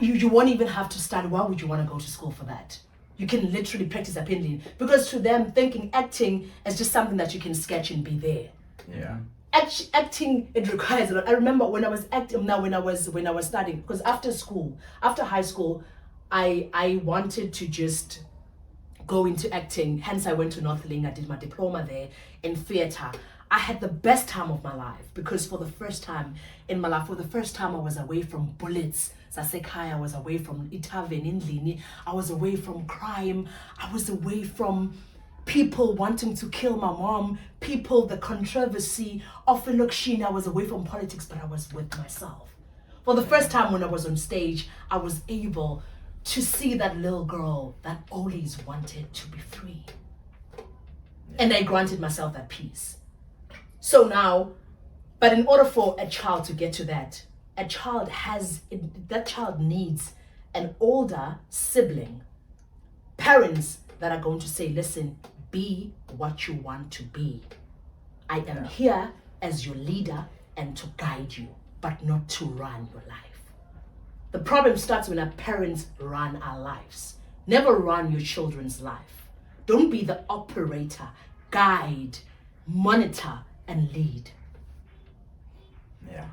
You won't even have to study. Why would you want to go to school for that? You can literally practice a pending, because to them, thinking acting is just something that you can sketch and be there. Yeah. Acting, it requires a lot. I remember when I was acting, when I was studying, because after high school, I wanted to just go into acting. Hence, I went to Northling. I did my diploma there in theatre. I had the best time of my life because for the first time in my life, I was away from bullets. Sasekhaya, I was away from Itaven in Lini. I was away from crime. I was away from people wanting to kill my mom, the controversy of Elokshini. I was away from politics, but I was with myself. For the first time when I was on stage, I was able to see that little girl that always wanted to be free. And I granted myself that peace. So now, but in order for a child to get to that, that child needs an older sibling, parents that are going to say, listen, be what you want to be. I am here as your leader and to guide you, but not to run your life. The problem starts when our parents run our lives. Never run your children's life. Don't be the operator, guide, monitor, and lead. Yeah.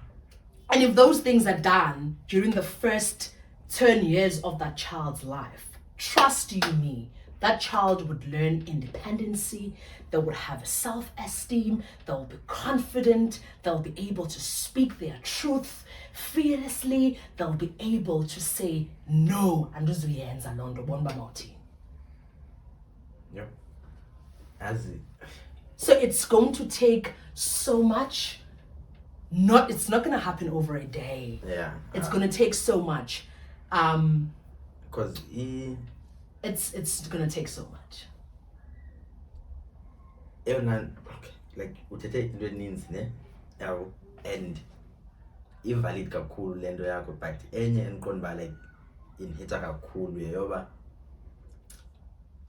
And if those things are done during the first 10 years of that child's life, trust you me, that child would learn independency, they would have self-esteem, they'll be confident, they'll be able to speak their truth fearlessly, they'll be able to say no, and those hands are londo bomba mauti. Yep. As it. So it's going to take so much. It's not going to happen over a day. Yeah. It's going to take so much. Because it's going to take so much. Like uthethe into eninzi ne yawo and invalid kakhulu lento yakho, but enye endiqonda uba like inhitha kakhulu yeyoba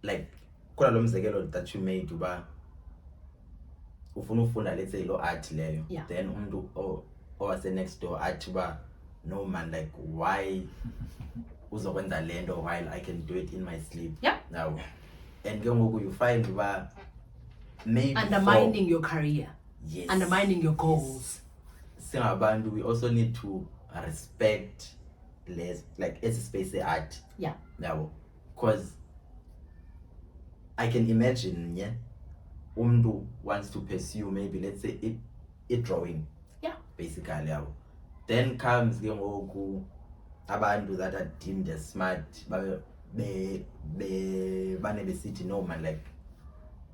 like khona lo mzekelo that you made uba ufuna ufunda let's say lo art leyo, then umuntu owase next door athi uba no man, like why uzokwenza lento while I can do it in my sleep. Now and ke ngoku you find uba maybe undermining your career, yes, undermining your goals. Singabantu, we also need to respect less like as a space art. Now because I can imagine umntu wants to pursue maybe let's say it drawing, basically then comes ke ngoku abantu that are deemed as smart bane besithi no man, like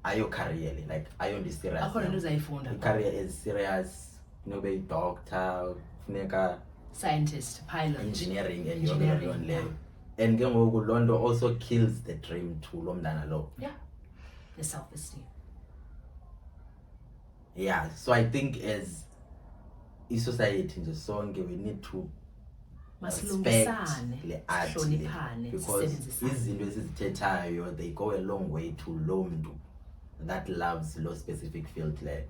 ayo career like ayo ndi serious, akho career is serious, be doctor, funeka scientist, pilot, engineering and leyo. And ke ngoku lonto also kills the dream to lo mntana lo. The self-esteem. So I think as a society nje sonke we need to respect le art because izinto esizithethayo they go a long way to lo mntu that loves lo specific field le.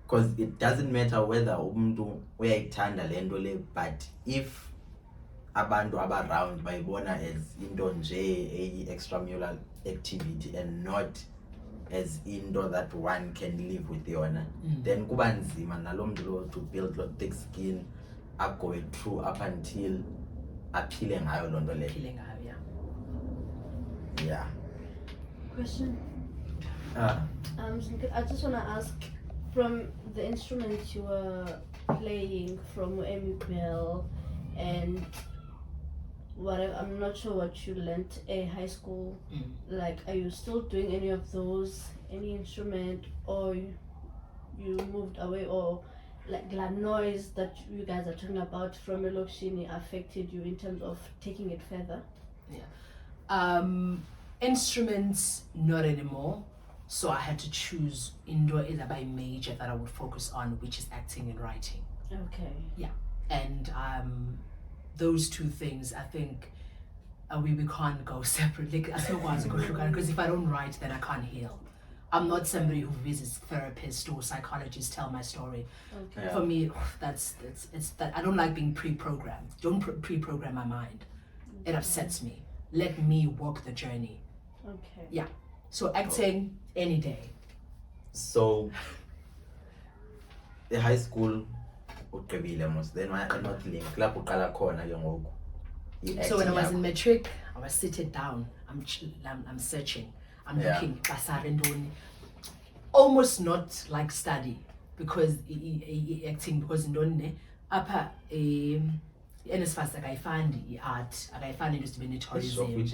Because it doesn't matter whether umuntu uyayithanda lento le, but if abantu around bayibona as into nje extramural activity and not as into that one can live with yona, then kuba nzima nalo mntu lo to build lo thick skin going through up until aphile ngayo lonto le. Question. I just want to ask, from the instruments you were playing from Biehl and whatever, I'm not sure what you learned at high school. Like, are you still doing any of those, any instrument, or you moved away, or like the noise that you guys are talking about from Elokshini affected you in terms of taking it further? Instruments, not anymore. So I had to choose indoor either by major that I would focus on, which is acting and writing. And those two things, I think we can't go separately. Because if I don't write, then I can't heal. I'm not somebody who visits therapists or psychologists tell my story. For me, it's that I don't like being pre-programmed. Don't pre-program my mind. It upsets me. Let me walk the journey. So acting any day. So the high school ugqibile mos then why not link lapho uqala khona ke ngoku So when I was in matric, I was seated down. I'm searching. I'm looking. Almost not like study because acting because upper NSFAS akayifandi i-art akayifandi just be tourism.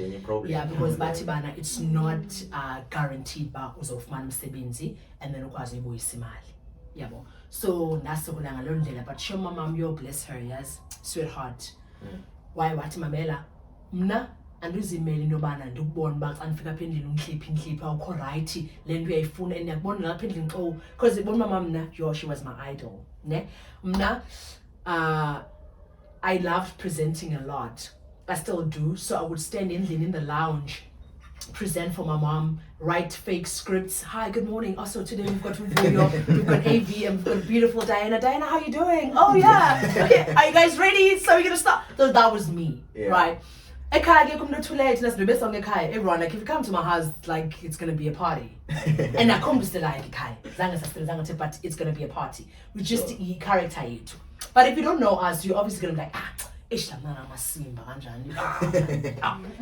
Yeah, because batibana it's not guaranteed ba uzofumana umsebenzi and then ukwazi uyibuyisa imali. Yabo. So nasokola ngaloo ndlela but show my mom, yo bless her, yes, sweetheart. Why wathi mamela mna andizimeli into yobana ndikubona uba xa ndifika apha endlini undihliphi awukho rayithi le nto uyayifuna and ndiyakubona nalapha endlini xo because ibona mama mna, yo, she was my idol. Ne? Mna I loved presenting a lot. I still do. So I would stand in the lounge, present for my mom, write fake scripts. Hi, good morning. Also today we've got Vuyo, we've got AV, and we've got beautiful Diana. Diana, how you doing? Oh yeah. Okay, are you guys ready? So we're gonna start. So that was me, right? Everyone, like if you come to my house, like it's gonna be a party. And I come to the like but it's gonna be a party. We just character it. But if you don't know us, you're obviously gonna be like,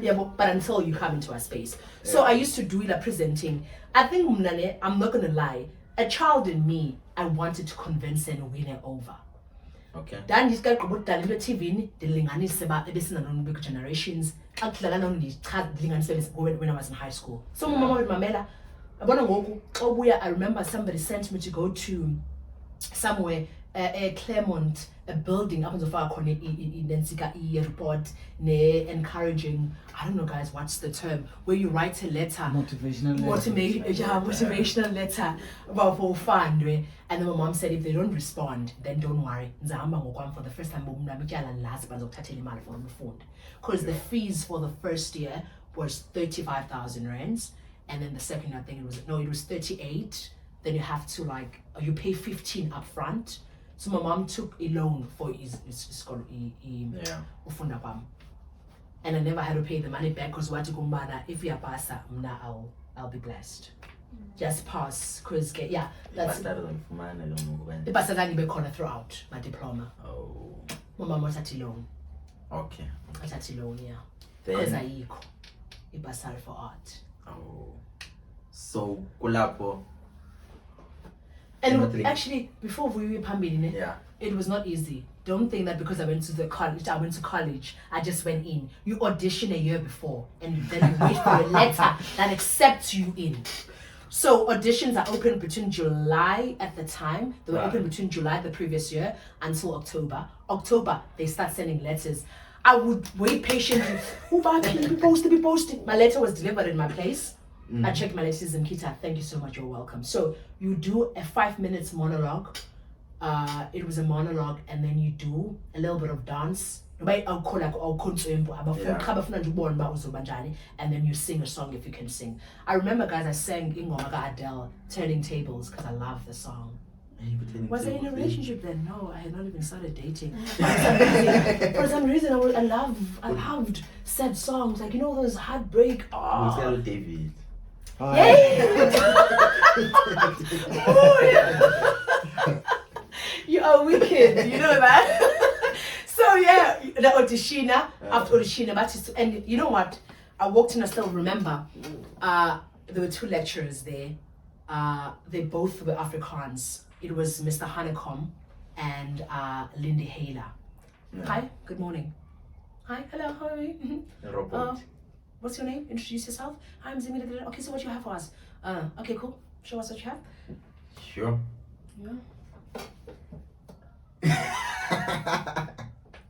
yeah, but until you come into our space. So I used to do it presenting. I think I'm not gonna lie, a child in me, I wanted to convince and win her over. Okay. Then this guy could tell the TV, the linganese about the big generations. When I was in high school. So Mamela, I remember somebody sent me to go to somewhere, Claremont, a building up in the far corner in report, encouraging, I don't know guys, what's the term, where you write a letter, motivational letter about for fun. And then my mom said if they don't respond, then don't worry. For the first time, because the fees for the first year was 35,000 rands, and then the second year, I think it was 38. Then you have to you pay 15 up front. So my mom took a loan for his and I never had to pay the money back because if you pass I'll be blessed. Just pass because that's the pastor that you throughout my diploma. Oh. My mom was at a loan. Okay. At a loan, yeah. Because I passed for art. Oh. So kulapo. And actually, before we were Pambili, it was not easy. Don't think that because I went to college, I just went in. You audition a year before, and then you wait for a letter that accepts you in. So auditions are open between July at the time. They were open between July the previous year until October. October, they start sending letters. I would wait patiently. Be posting. My letter was delivered in my place. I checked my letters in Zimkhitha. Thank you so much. You're welcome. So you do a 5 minutes monologue. It was a monologue, and then you do a little bit of dance. And then you sing a song if you can sing. I remember, guys, I sang Ingoma Adele, Turning Tables, because I love the song. Was I in a relationship then? No, I had not even started dating. For some reason, I loved sad songs, like those heartbreak. Tell David. You are wicked, you know that. So the auditioner, after auditioner, and you know what? I walked in, I still remember. There were two lecturers there. They both were Afrikaans. It was Mr. Honeycomb and Lindy Hayler. Hi, good morning. Hi, hello, how are you? Robert. What's your name? Introduce yourself. Hi, I'm Zimkhitha. Okay, so what you have for us? Okay, cool. Show us what you have. Sure. Yeah.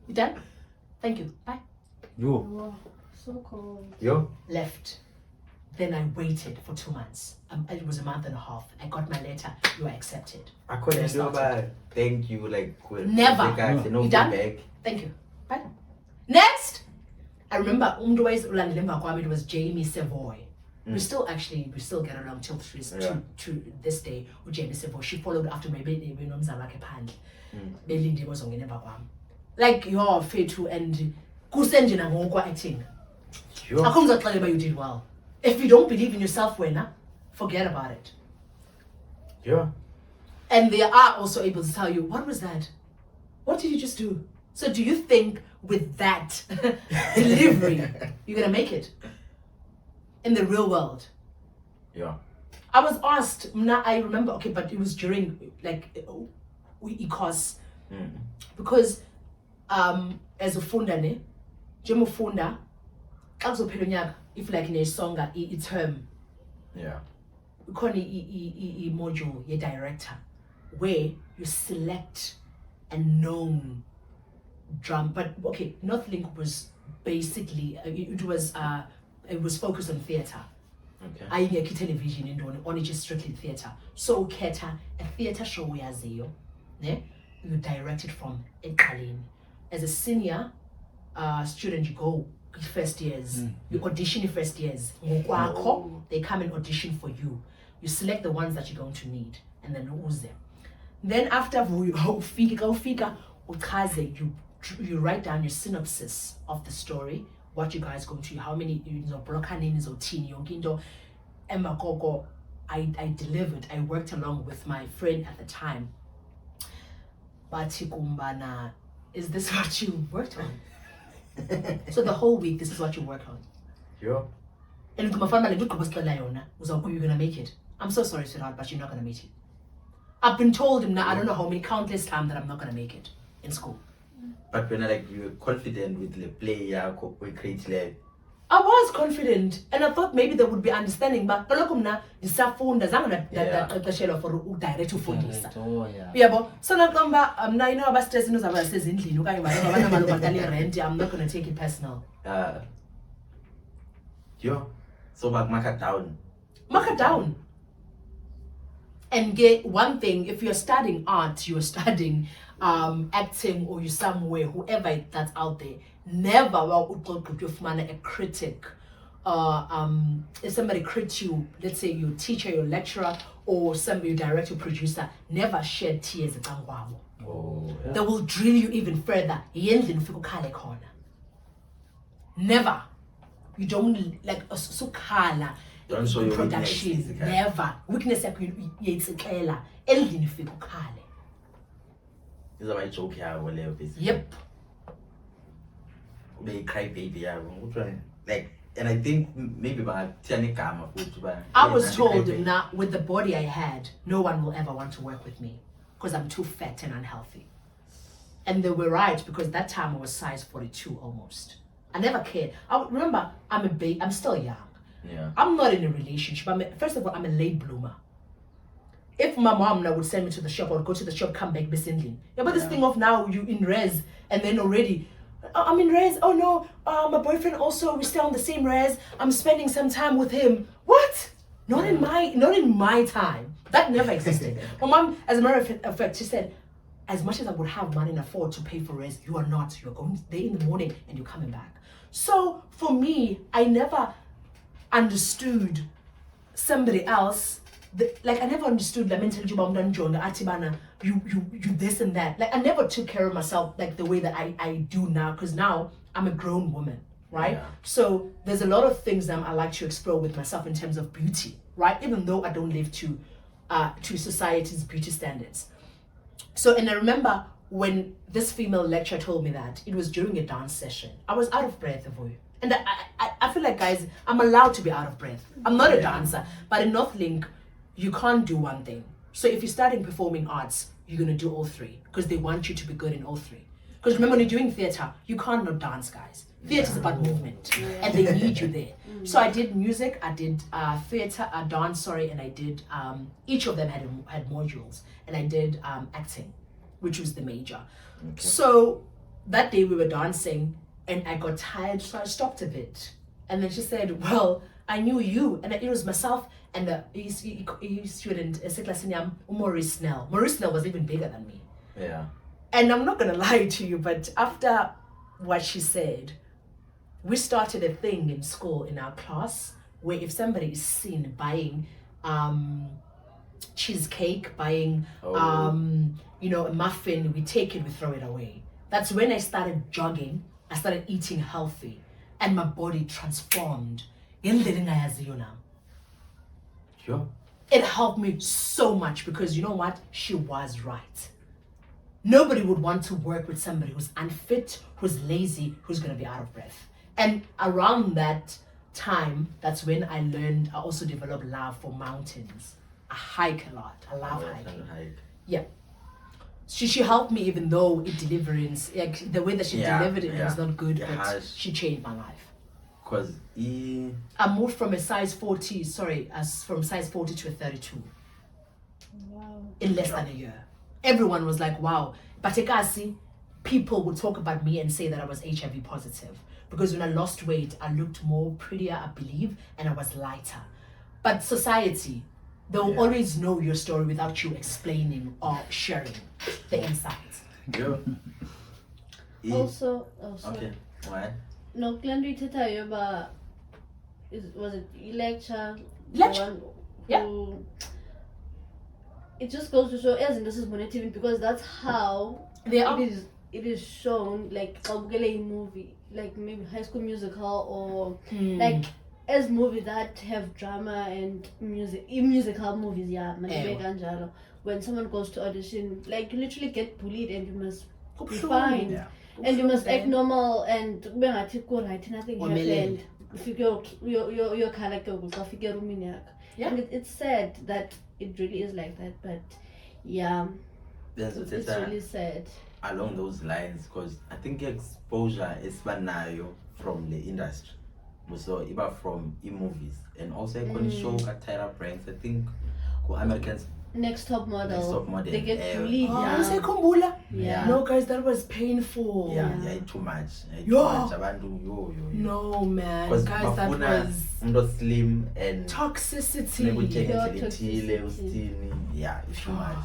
You done? Thank you. Bye. Yo. Wow, so cold. Yo. Left. Then I waited for 2 months. It was a month and a half. I got my letter. You are accepted. I couldn't do that. Thank you. Never. No. You done? Back. Thank you. Bye. Next. I remember it was Jamie Savoy. We still get along till to this day with Jamie Savoy. She followed after my baby like you're Fetu and Kusenjina Mokwa acting. Sure. How comes that tell you you did well? If you don't believe in yourself, forget about it. Yeah. And they are also able to tell you, what was that? What did you just do? So do you think with that delivery, you're gonna make it in the real world. Yeah. I was asked, I remember, okay, but it was during like ecos because as a funda ne, jemo funda, if like in a song term, yeah, we call it module, your director, where you select a known drum. But okay, Northlink was basically it was focused on theatre. okay, I get television and only just strictly theatre. So keta a theatre show we as you direct it from Ekalin. As a senior student, you go first years, you audition in first years. They come and audition for you. You select the ones that you're going to need and then use them. Then after you write down your synopsis of the story, what you guys going to, how many broken names or teen yonkindo. Emma Gogo, I delivered. I worked along with my friend at the time. Batikumbana, is this what you worked on? So the whole week, this is what you work on. yeah. And you're gonna make it. I'm so sorry, sweetheart, but you're not gonna make it. I've been told him now, I don't know how many countless times that I'm not gonna make it in school. But when like you were confident with the play, we create I was confident and I thought maybe they would be understanding, but the shell for direct to fundisa. Oh yeah. Yeah, so now now you know about stress in rent. I'm not gonna take it personal. Yeah. So mark it down. Mark it down. And get one thing, if you're studying art, you're studying acting, or you're somewhere, whoever that's out there, never a critic. If somebody critiques you, let's say your teacher, your lecturer, or your director, producer, never shed tears. Oh, yeah. They will drill you even further. Never. You don't like so color. Don't show your production. weakness, Never. Weakness it's a color. Eldin fiko kale. This is why joke here, whatever. Yep. They cry baby, like, and I think maybe by I was told that with the body I had, no one will ever want to work with me because I'm too fat and unhealthy. And they were right, because that time I was size 42 almost. I never cared. I remember I'm still young. Yeah. I'm not in a relationship. First of all, I'm a late bloomer. If my mom now would send me to the shop, I would go to the shop, come back, be singling. Yeah, but this thing of now you in res and then already I'm in res. Oh no, my boyfriend also, we stay on the same res. I'm spending some time with him. What? Not in my time. That never existed. My mom, as a matter of fact, she said, as much as I would have money and afford to pay for res, you are not. You're going there in the morning and you're coming back. So for me, I never understood somebody else. Like I never understood the mental you this and that. Like I never took care of myself like the way that I do now, because now I'm a grown woman, right? Yeah. So there's a lot of things that I like to explore with myself in terms of beauty, right? Even though I don't live to society's beauty standards. So, and I remember when this female lecturer told me that, it was during a dance session. I was out of breath, and I feel like, guys, I'm allowed to be out of breath. I'm not a dancer, but in Northlink, you can't do one thing. So if you're studying performing arts, you're going to do all three, because they want you to be good in all three. Because remember, when you're doing theatre, you can't not dance, guys. Theatre is about movement, and they need you there. So I did music, I did theatre, dance, and I did, each of them had modules, and I did acting, which was the major. Okay. So that day we were dancing, and I got tired, so I stopped a bit. And then she said, well, I knew you, and it was myself and the student, Maurice Snell. Maurice Snell was even bigger than me. Yeah. And I'm not gonna lie to you, but after what she said, we started a thing in school, in our class, where if somebody is seen buying cheesecake, buying a muffin, we take it, we throw it away. That's when I started jogging, I started eating healthy, and my body transformed. Sure. It helped me so much, because you know what? She was right. nobody would want to work with somebody who's unfit, who's lazy, who's going to be out of breath. And around that time, that's when I also developed love for mountains. I hike a lot. I love hiking. Yeah. She helped me, even though the way that she delivered it was not good, but she changed my life. Because I moved from size 40 to a 32. Wow. In less than a year. Everyone was like, wow. But Ekasi, people would talk about me and say that I was HIV positive. Because when I lost weight, I looked more prettier, I believe, and I was lighter. But society, they'll always know your story without you explaining or sharing the insights. Also, okay, what? No, Glenda Teta was it lecture? Lecture. Yeah. It just goes to show, as in this is motivating because that's how it is shown, like a movie, like maybe High School Musical or like as movies that have drama and musical movies, when someone goes to audition, like you literally get bullied and you must be fine. Yeah. And you must act normal and nothing happened. Your character will figure. And it's sad that it really is like that, but it's really sad. Along those lines, because I think exposure is banayo from the industry. So even from movies and also I can show Tyra Banks, I think Americans Next top model. They get bullied. Yeah. No, guys, that was painful. Yeah, too much. No, man. Guys, that was slim and toxicity. Yeah, it's too much.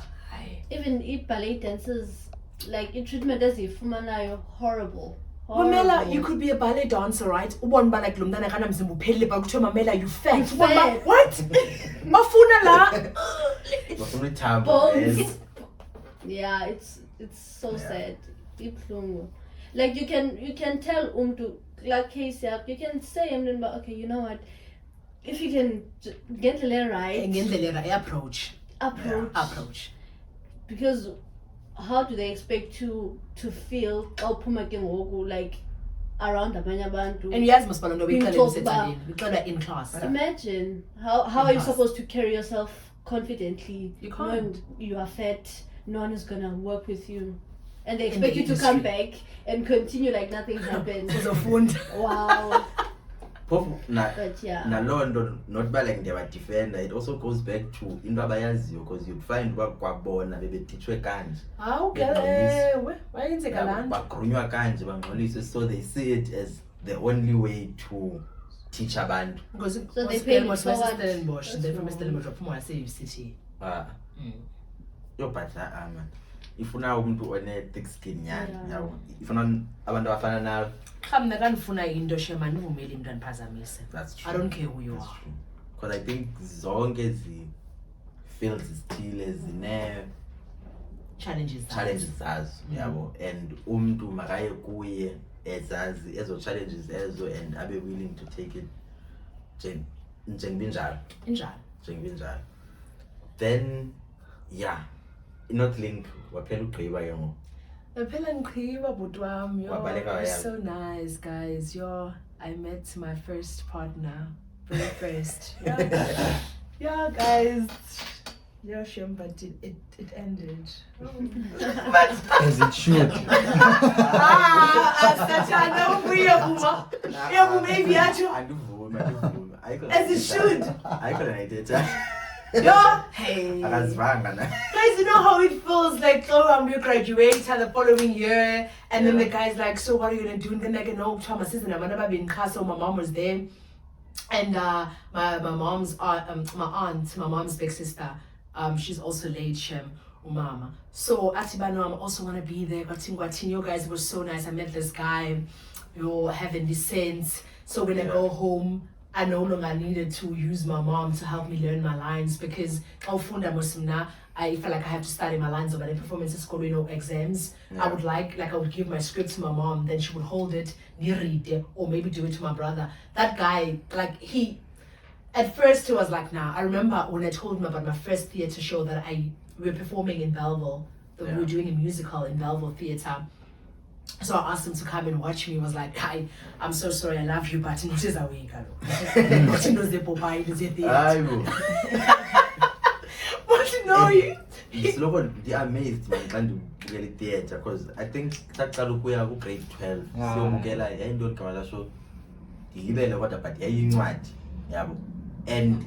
Even if ballet dancers, like in treatment as if horrible. Mamela, you could be a ballet dancer, right? One like Lumdana Mamela, you fat. What? Mafuna la. Bones. Yeah, it's so sad. Like you can tell to like case you can say okay, you know what? If you can get the right approach. Because how do they expect to feel like around abanye abantu? And yes, must we in class. Imagine how are you supposed to carry yourself confidently? You can't. You are fat. No one is gonna work with you, and they expect you to come back and continue like nothing happened. Wow. But yeah. Not by like they were defender. It also goes back to Indabayazio because you'd find what Kwabona, baby teach a kanj. So they see it as the only way to teach a band. Because so they pay me so much. Then from Stellenbosch, I say you city. Yo, but man. If you now want to own a thick skin, if you not abantu afana now. That's true. I don't care who you are. Because I think zonke fields still as challenges as and makaye kuye ezo challenges ezo and abe willing to take it njengibinjalo. Then not link waphela ugqiba yongo. You're so nice, guys. I met my first partner, very first. Yeah, guys. Yeah, shame, but it ended. As it should. As it should. I couldn't. Hey. Guys, you know how it feels like you graduate the following year and then the guy's like, so what are you gonna do? And then like, no, my sister never been cast, so my mom was there. And my mom's big sister, she's also late, Umama. So Atibano, I also wanna be there. You guys were so nice. I met this guy, you're having this sense. So when I go home, I no longer needed to use my mom to help me learn my lines because I felt like I have to study my lines over the performances school, exams. I would I would give my script to my mom, then she would hold it, read it, or maybe do it to my brother. That guy, at first he was like, nah. I remember when I told him about my first theatre show that we were performing in Belleville, We were doing a musical in Belleville Theatre. So I asked him to come and watch me. He was like, "Hi, I'm so sorry, I love you, but it is away, But no, they're amazed man xa ndibukela itheatre because I think saqala ukuya ku-grade 12 siyobukela yayintoni gama laso ndilibele kodwa but yayiyincwadi yabo and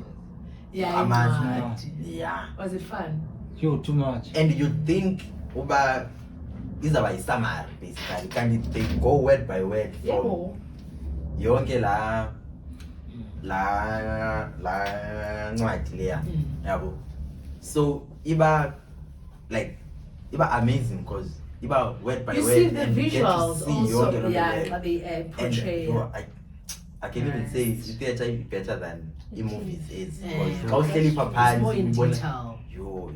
was it fun? Too much. And you think uba izawuba yi-summary basically kanti they go word by word from yonke la ncwadi leya yabo. So iba amazing because iba word by you word. See the and visuals you get to see also, yonke they portray. and I can even say the theatre is better than the movies is because it's more in detail. Yo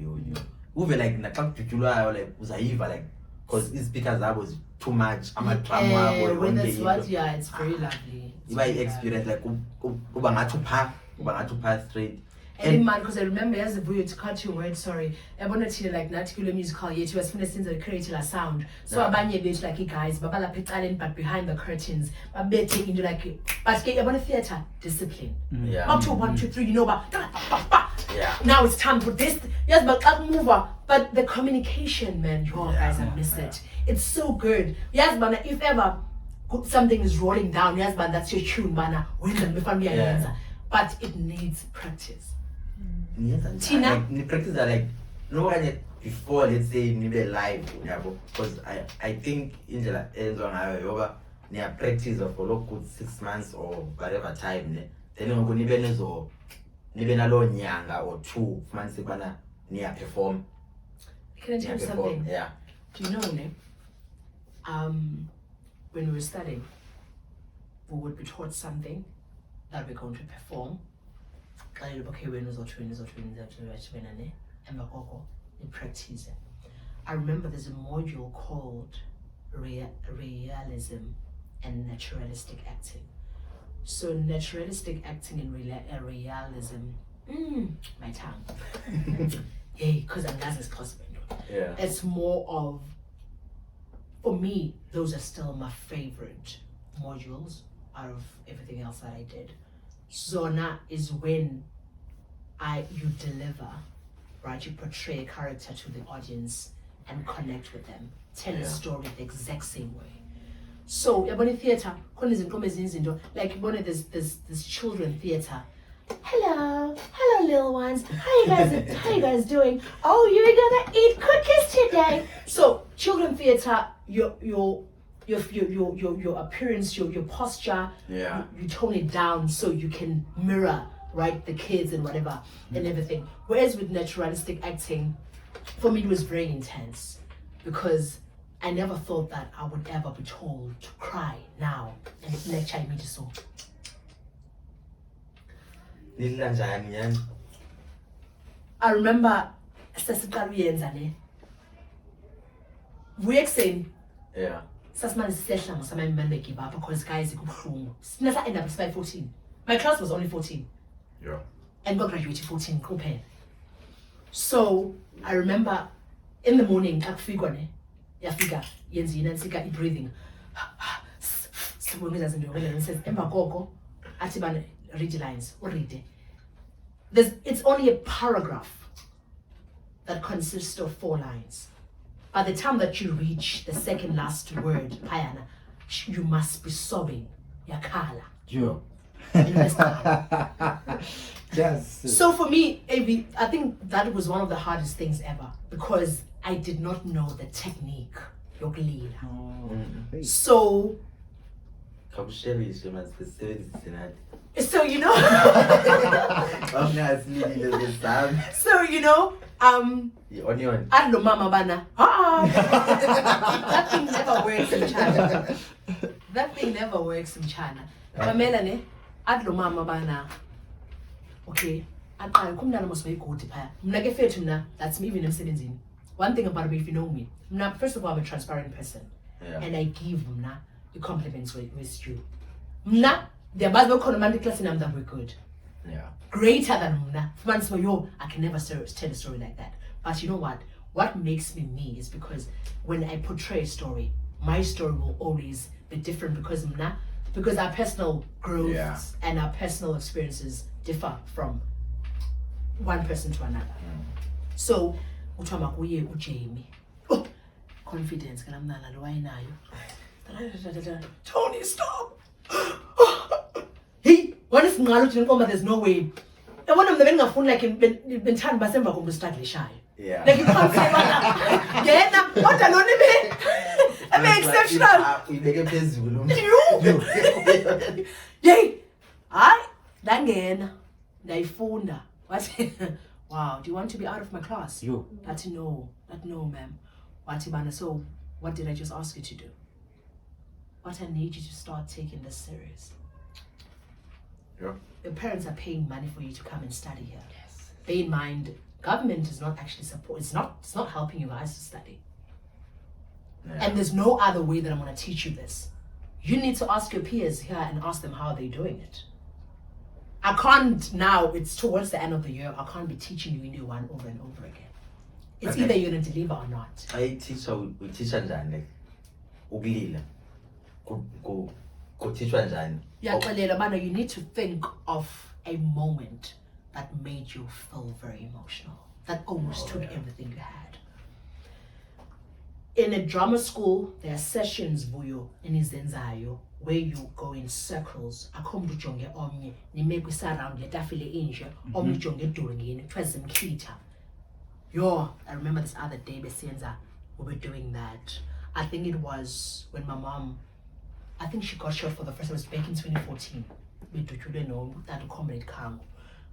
uve like nakakujulwayo like uzayiva like because these speakers are was too much when that's what it's very lovely. It's experience like uba ngathi pass straight. And man, because I remember as a boy to cut your word, sorry. I wanted to like natural musical yet was finished in the creative sound. So abanye bit like guys, babala talent but behind the curtains. But betting into like but I want theatre discipline. Up to 1, 2, 3, you know, but now it's time for this. Yes, but I'll move on. But the communication, man, guys, I miss it. It's so good. Yes, but if ever something is rolling down, yes, but that's your tune, man. But it needs practice. Tina, the practice are like no before let's say nibe live because I think in the near practice of for good 6 months or whatever time then nibe nalo nyanga or 2 months bana near perform. Can I tell you something? Yeah. Do you know, when we were studying, we would be taught something that we're going to perform. Practice. I remember there's a module called realism and naturalistic acting. So naturalistic acting and realism, my tongue. Hey, because I'm as possible. Yeah. It's more of, for me, those are still my favorite modules out of everything else that I did. Zona is when you deliver, right? You portray a character to the audience and connect with them, tell a story the exact same way. So, in theatre, like this children theatre. Hello little ones. How you guys doing? Oh, you're gonna eat cookies today. So, children theatre, your appearance, your posture, you tone it down so you can mirror, right, the kids and whatever and everything. Whereas with naturalistic acting, for me it was very intense because I never thought that I would ever be told to cry now and lecture me to so. I remember we're saying Sasman is session some men give up because guys end up by 14. My class was only 14. Yeah. And got graduated 14 compared. So I remember in the morning yafika yenzi inansika breathing. Sibonga zazinto says emba gogo athi bana read lines or read. It's only a paragraph that consists of 4 lines. By the time that you reach the second last word, Payana, you must be sobbing. Yakala. Yo. Yes. So for me, I think that was one of the hardest things ever because I did not know the technique. So you know. So you know. Onion. I don't know, Mama Bana. That thing never works in China. That thing never works in China. Melanie, I don't know, Mama Bana. Okay. I come down almost very good. That's me even 17. One thing about me, if you know me, first of all, I'm a transparent person. And I give the compliments with you. The Bible commanded class in that we're good. Yeah. Greater than I can never tell a story like that. But you know what? what makes me me is because when I portray a story, my story will always be different because our personal growths and our personal experiences differ from one person to another. So uthiwa makuye uJamie. Oh, confidence kana mnala lo wayinayo. Tony, stop. Hey, what is ngalo uthi inkomba there's no way. Yabona mina bengingafuni like benthandwa basemva komntu struggle-ishayo. Yeah. Like you can't say ngena kodwa lona ibe exceptional. Ibeke phezulu. Yay. Hayi, ndangena. Ndayifunda. Wathi, wow, do you want to be out of my class? You. That no, ma'am. Wathi bana, so what did I just ask you to do? What I need you to start taking this serious. Yeah. Your parents are paying money for you to come and study here. Yes. Bear in mind, government is not actually it's not helping you guys to study. Yeah. And there's no other way that I'm gonna teach you this. You need to ask your peers here and ask them how they're doing it. I can't now, it's towards the end of the year, I can't be teaching you a new one over and over again. It's either you're gonna deliver or not. I teach njani like ukulila. Go teach njani. Yeah, Bana, you need to think of a moment that made you feel very emotional. That almost took everything you had. In a drama school, there are sessions vuyo enizenzayo where you go in circles. Akhomba ujonge omnye, nimeke surround le tafile inje, omnye ujonge edongeni, kuthiwa Zimkhitha. I remember this other day besenza we were doing that. I think it was when my mom, I think she got shot for the first time. It was back in 2014. We don't know that comrade Kango,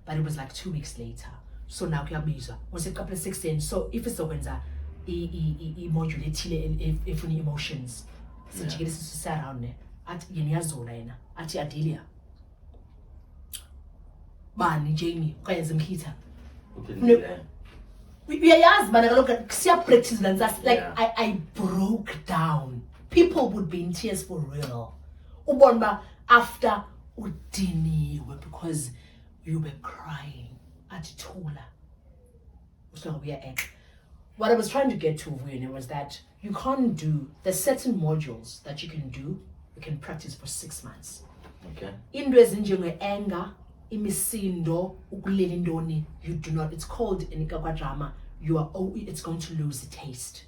but it was like 2 weeks later. So now kuyabizwa. Was a couple of 16. So if it's okwenza module ethile efuna emotions. Sijikele sisaround ne. Athi yeniyazola yena. Athi Adelia. Bani Jamie okanye Zimkhitha. Uyayazi bana kaloku siya practice lanza like I broke down. People would be in tears for real. Ubonba after udiniwe because you were crying. Atitola. What I was trying to get to was that you can't do, there's certain modules that you can practice for 6 months. Okay. Into ezinjenge anger, imisindo, ukulela intoni, you do not, it's called in Ikakwa drama, it's going to lose the taste.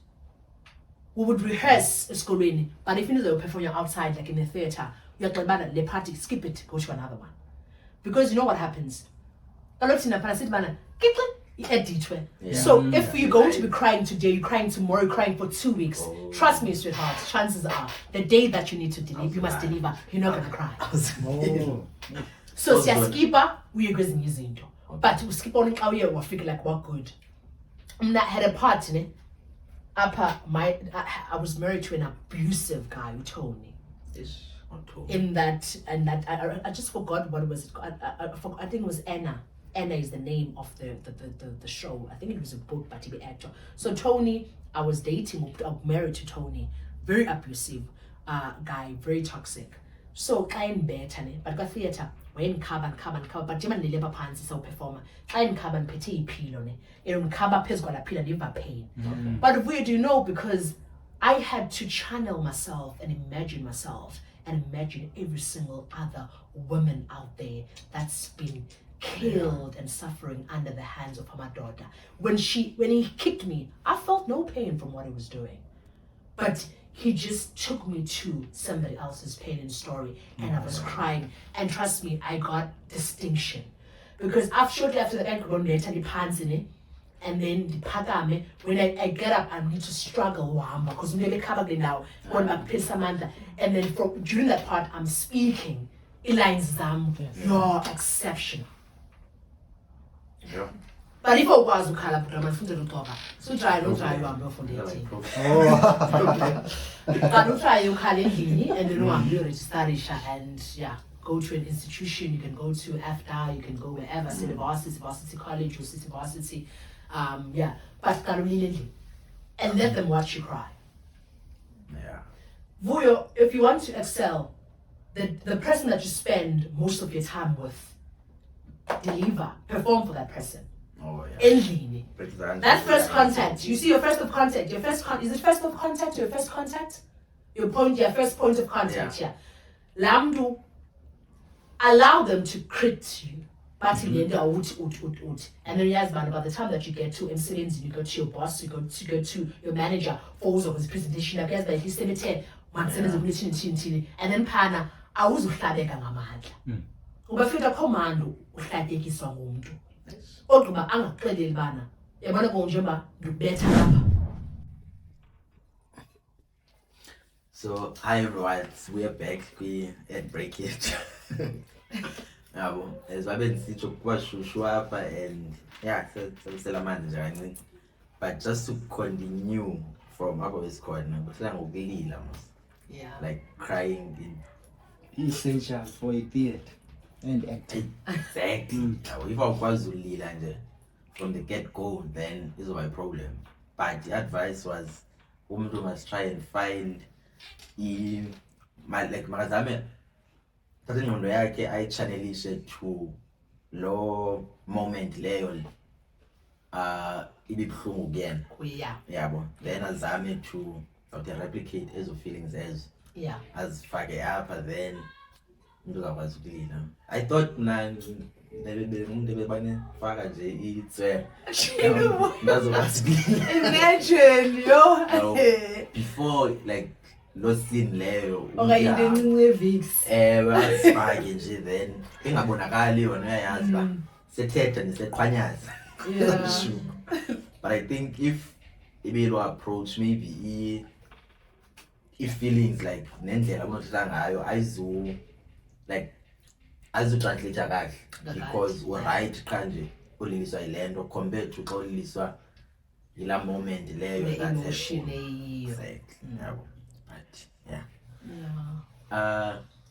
We would rehearse esikolweni, but if you know they perform outside, like in the theater, you're like, le party, skip it, go to another one. Because you know what happens? A lot of so if you're going to be crying today, you're crying tomorrow, you're crying for 2 weeks, trust me, sweetheart, chances are the day that you need to deliver, you must deliver, you're not gonna cry. So siyaskipa, we are going to but we skip on it, we figure like what good. I had a part in it. I was married to an abusive guy who told me. In that, and that I just forgot what was it called. I think it was Anna. Anna is the name of the show. I think it was a book by TV actor. So Tony, I was dating, married to Tony, very abusive guy, very toxic. So I'm better, but got theater. When carbon, but Jim and Lileba Pants is a performer. I'm carbon petty peel on it. In carbon piss got a pill and liver pain. But we do know because I had to channel myself and imagine myself and imagine every single other woman out there that's been killed and suffering under the hands of my daughter. When he kicked me, I felt no pain from what he was doing. But he just took me to somebody else's pain and story, and I was crying. And trust me, I got distinction. Because shortly after the ankle later, the pants in it, and then the patame, when I get up, I need to struggle because nearly covered now, going back to Samantha. And then during that part, I'm speaking. Elaine's you're exceptional. Yeah. But if I was to call up drama, so try you am for dating. But try you call it and then I'm register and go to an institution. You can go to AFDA, you can go wherever, City Varsity College or City Varsity. But and let them watch you cry. Yeah. Vuyo, if you want to excel, the person that you spend most of your time with, perform for that person. Oh endlini. Pretty That first contact, you see your first of contact, is it first of contact or your first contact? Your first point of contact, yeah. Lamdu, allow them to crit you. But and then by the time that you get to incidents, you go to your boss, you go to your manager, falls over his presentation, like yes, but at least and then pana, I was uhlabeka ngamandla. Ubafika commando uhlatekiswa ngumuntu. Ogqiba angakuxeleli bana, yabona konjeba ndubetha lapha. So hi everyone, we are back at break it. As I've been sitting and yeah, but just to continue from Aba's corner, Yeah. like crying Essential for a theatre and acting. Exactly. If I was from the get-go, then it's my problem. But the advice was, women must try and find makazame thatha ingqondo yakhe ayichannelise to lo moment leyo ibibuhlungu kuyena. Yeah. Yabo. Then azame to replicate ezo feelings ezo. Yeah. Azifake apha then umuntu uzakwazi ukulila. I thought faka nje itswe. Imagine, yo. Before like lo scene leyo. Okay, you didn't weeks. Basifake nje then ingabonakali yona uyayazi ba sethetha neseqhwanyaza. Yeah. But I think if Biehl approach maybe feelings like nendlela abonothetha ngayo azutranslate kahle because right kanje uliliswa yilento compared to xa uliliswa yila moment leyo The emotion. Exactly. But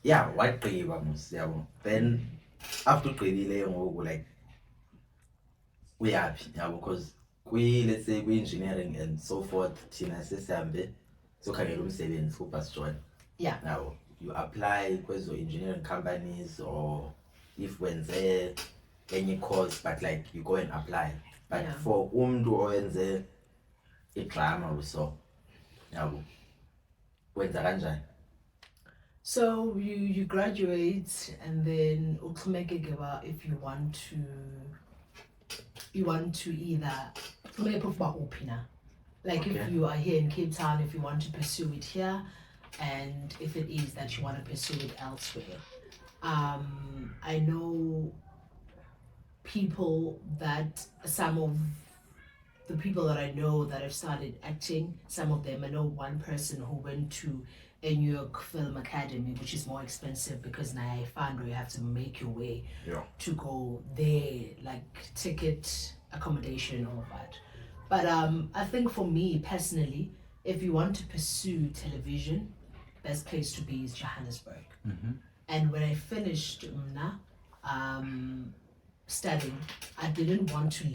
yeah wagqiba mos yabo. Then after ugqibile ngoku like uyaphi yabo because let's say engineering and so forth thina sesihambe sokhangela umsebenzi kubasijoin. Yeah. Now you apply kwezo engineering companies or if wenze any course but like you go and apply. But for umuntu owenze idrama so yabo wenza kanjani? So you graduate and then if you want to either like if you are here in Cape Town, if you want to pursue it here, and if it is that you want to pursue it elsewhere. I know some of the people that I know that have started acting, some of them, I know one person who went to a New York Film Academy, which is more expensive because now I found where you have to make your way to go there, like ticket, accommodation, all of that. But I think for me personally, if you want to pursue television, best place to be is Johannesburg. And when I finished studying, I didn't want to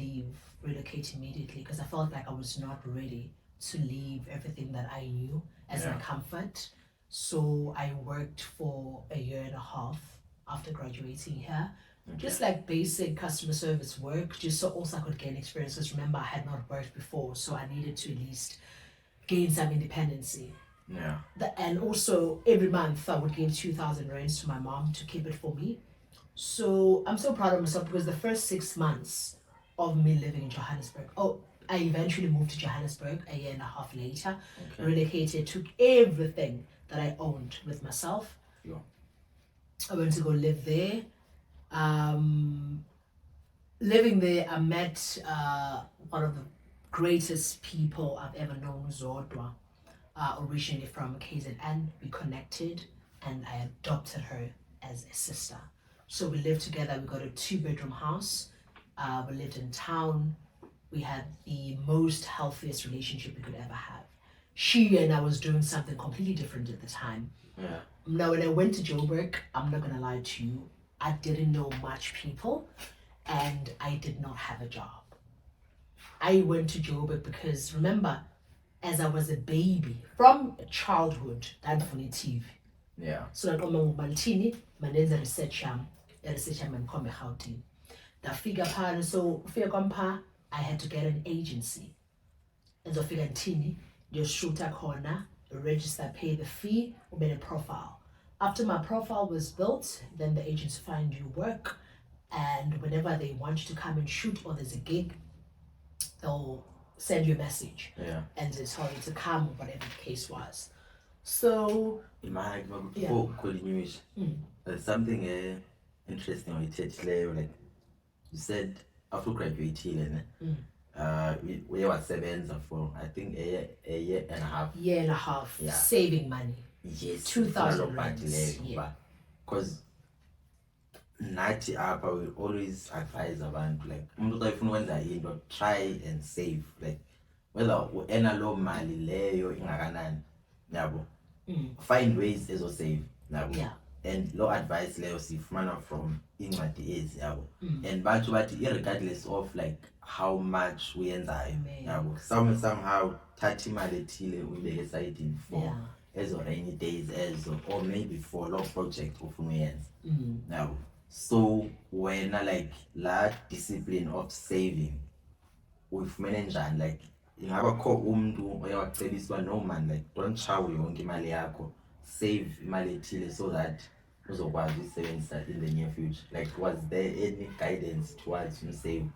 relocate immediately because I felt like I was not ready to leave everything that I knew as my comfort. So I worked for a year and a half after graduating here. Just like basic customer service work, just so also I could gain experience. Because remember, I had not worked before, so I needed to at least gain some independency. Yeah. And also every month I would give 2,000 rands to my mom to keep it for me. So I'm so proud of myself because the first 6 months of me living in Johannesburg, I eventually moved to Johannesburg a year and a half later, relocated, took everything that I owned with myself. Yeah. I went to go live there. Living there, I met one of the greatest people I've ever known, Zodwa, originally from KZN. We connected and I adopted her as a sister. So we lived together. We got a 2-bedroom house. We lived in town. We had the most healthiest relationship we could ever have. She and I was doing something completely different at the time. Yeah. Now, when I went to Joburg, I'm not gonna lie to you, I didn't know much people and I did not have a job. I went to Joburg because remember, as I was a baby, from childhood, I'd funny TV. Yeah. So I come Bolitye, my name's research and come Gauteng. The figure pan so figure compa I had to get an agency. Ngizofika ngithini, ngiyoshoota khona, register, pay the fee, ube ne-profile. After my profile was built, then the agents find you work, and whenever they want you to come and shoot or there's a gig, they'll send you a message and they tell you to come, whatever the case was. So there's something interesting on it, like you said after graduating, we were sebenza for I think a year and a half. Year and a half, saving money. Yes, 2,000 rands. Because nathi apha we always advise abantu like umuntu xa ifuna ukwenza into try and save, like whether u-earna loo mali leyo ingakanani yabo, find ways ezosave yabo, and loo advice leyo siyifumana from incwadi ezi yabo, and bathi irregardless of like how much uyenzayo yabo, somehow thatha imali ethile uyibeke esayidini for ezo rainy days ezo, or maybe for loo project ufuna uyenza yabo. So when like la discipline of saving uyifumene njani, like ingaba kho umuntu oyawacebisa no man, like don't chow yonke imali yakho, save imali ethile so that uzokwazi uyisebenzisa in the near future, like was there any guidance towards you save?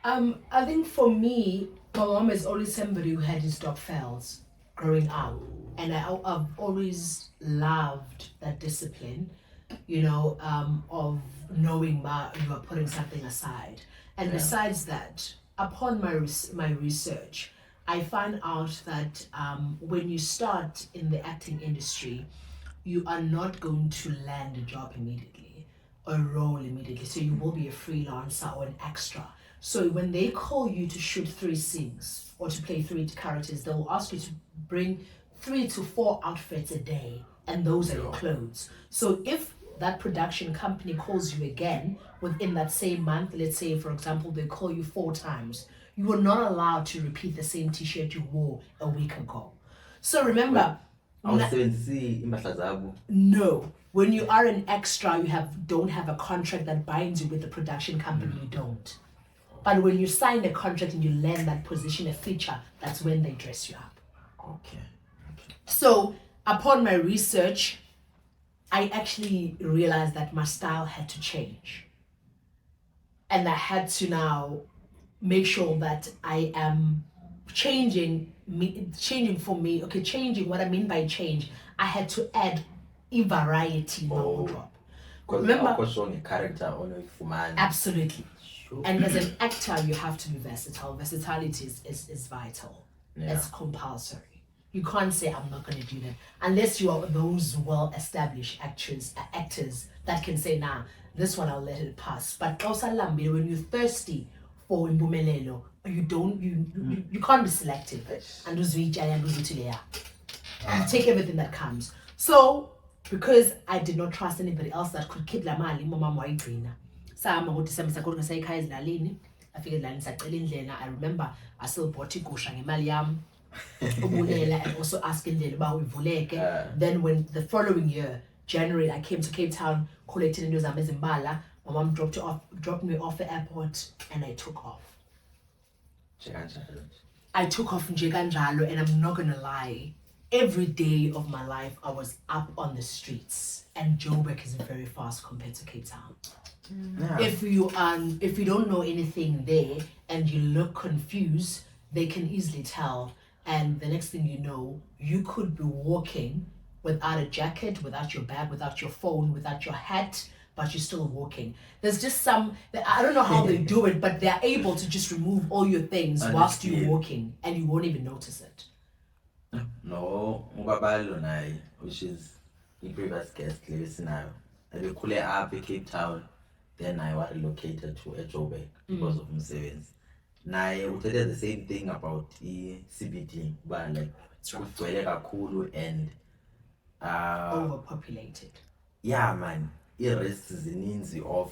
I think for me, my mom is always somebody who had his stop fails growing up, and I've always loved that discipline, you know, of knowing you are putting something aside. And besides that, upon my research, I found out that when you start in the acting industry, you are not going to land a job immediately, a role immediately. So you will be a freelancer or an extra. So when they call you to shoot 3 scenes or to play 3 characters, they will ask you to bring 3 to 4 outfits a day, and those are your clothes. So if that production company calls you again within that same month, let's say for example they call you 4 times, you are not allowed to repeat the same t-shirt you wore a week ago. So remember, no, when you are an extra, you don't have a contract that binds you with the production company. You don't. But when you sign a contract and you land that position, a feature, that's when they dress you up. Okay. So upon my research, I actually realized that my style had to change. And I had to now make sure that I am changing for me. Okay, changing, what I mean by change, I had to add a variety in my wardrobe. Remember, character absolutely. Sure. And as an actor, you have to be versatile. Versatility is vital. It's compulsory. You can't say, I'm not going to do that, unless you are those well-established actors that can say, nah, this one I'll let it pass. But also, when you're thirsty for impumelelo, you can't be selective. And take everything that comes. So, because I did not trust anybody else that could keep la mali, mama wayigcina. Sama ngoDecember sakhona sayikhaya ezilalini, afike ezilalini sacela indlela. I remember I still bought igusha ngemali yami. And also asking them about ivuleke. Then when the following year, January, I came to Cape Town, collected into Zimbala. My mom dropped me off the airport, and I took off. I took off in Jeganjalo, and I'm not gonna lie, every day of my life I was up on the streets, and Joburg is very fast compared to Cape Town. If you don't know anything there and you look confused, they can easily tell. And the next thing you know, you could be walking without a jacket, without your bag, without your phone, without your hat, but you're still walking. There's just I don't know how they do it, but they're able to just remove all your things whilst you're walking, and you won't even notice it. No, Ubabalo Nai, which is the previous guest, now. I be cool up in Cape Town, then I was relocated to Joburg because of my savings. Now, we did the same thing about the CBD, but like it's cool and overpopulated. Yeah, man. It risks the means of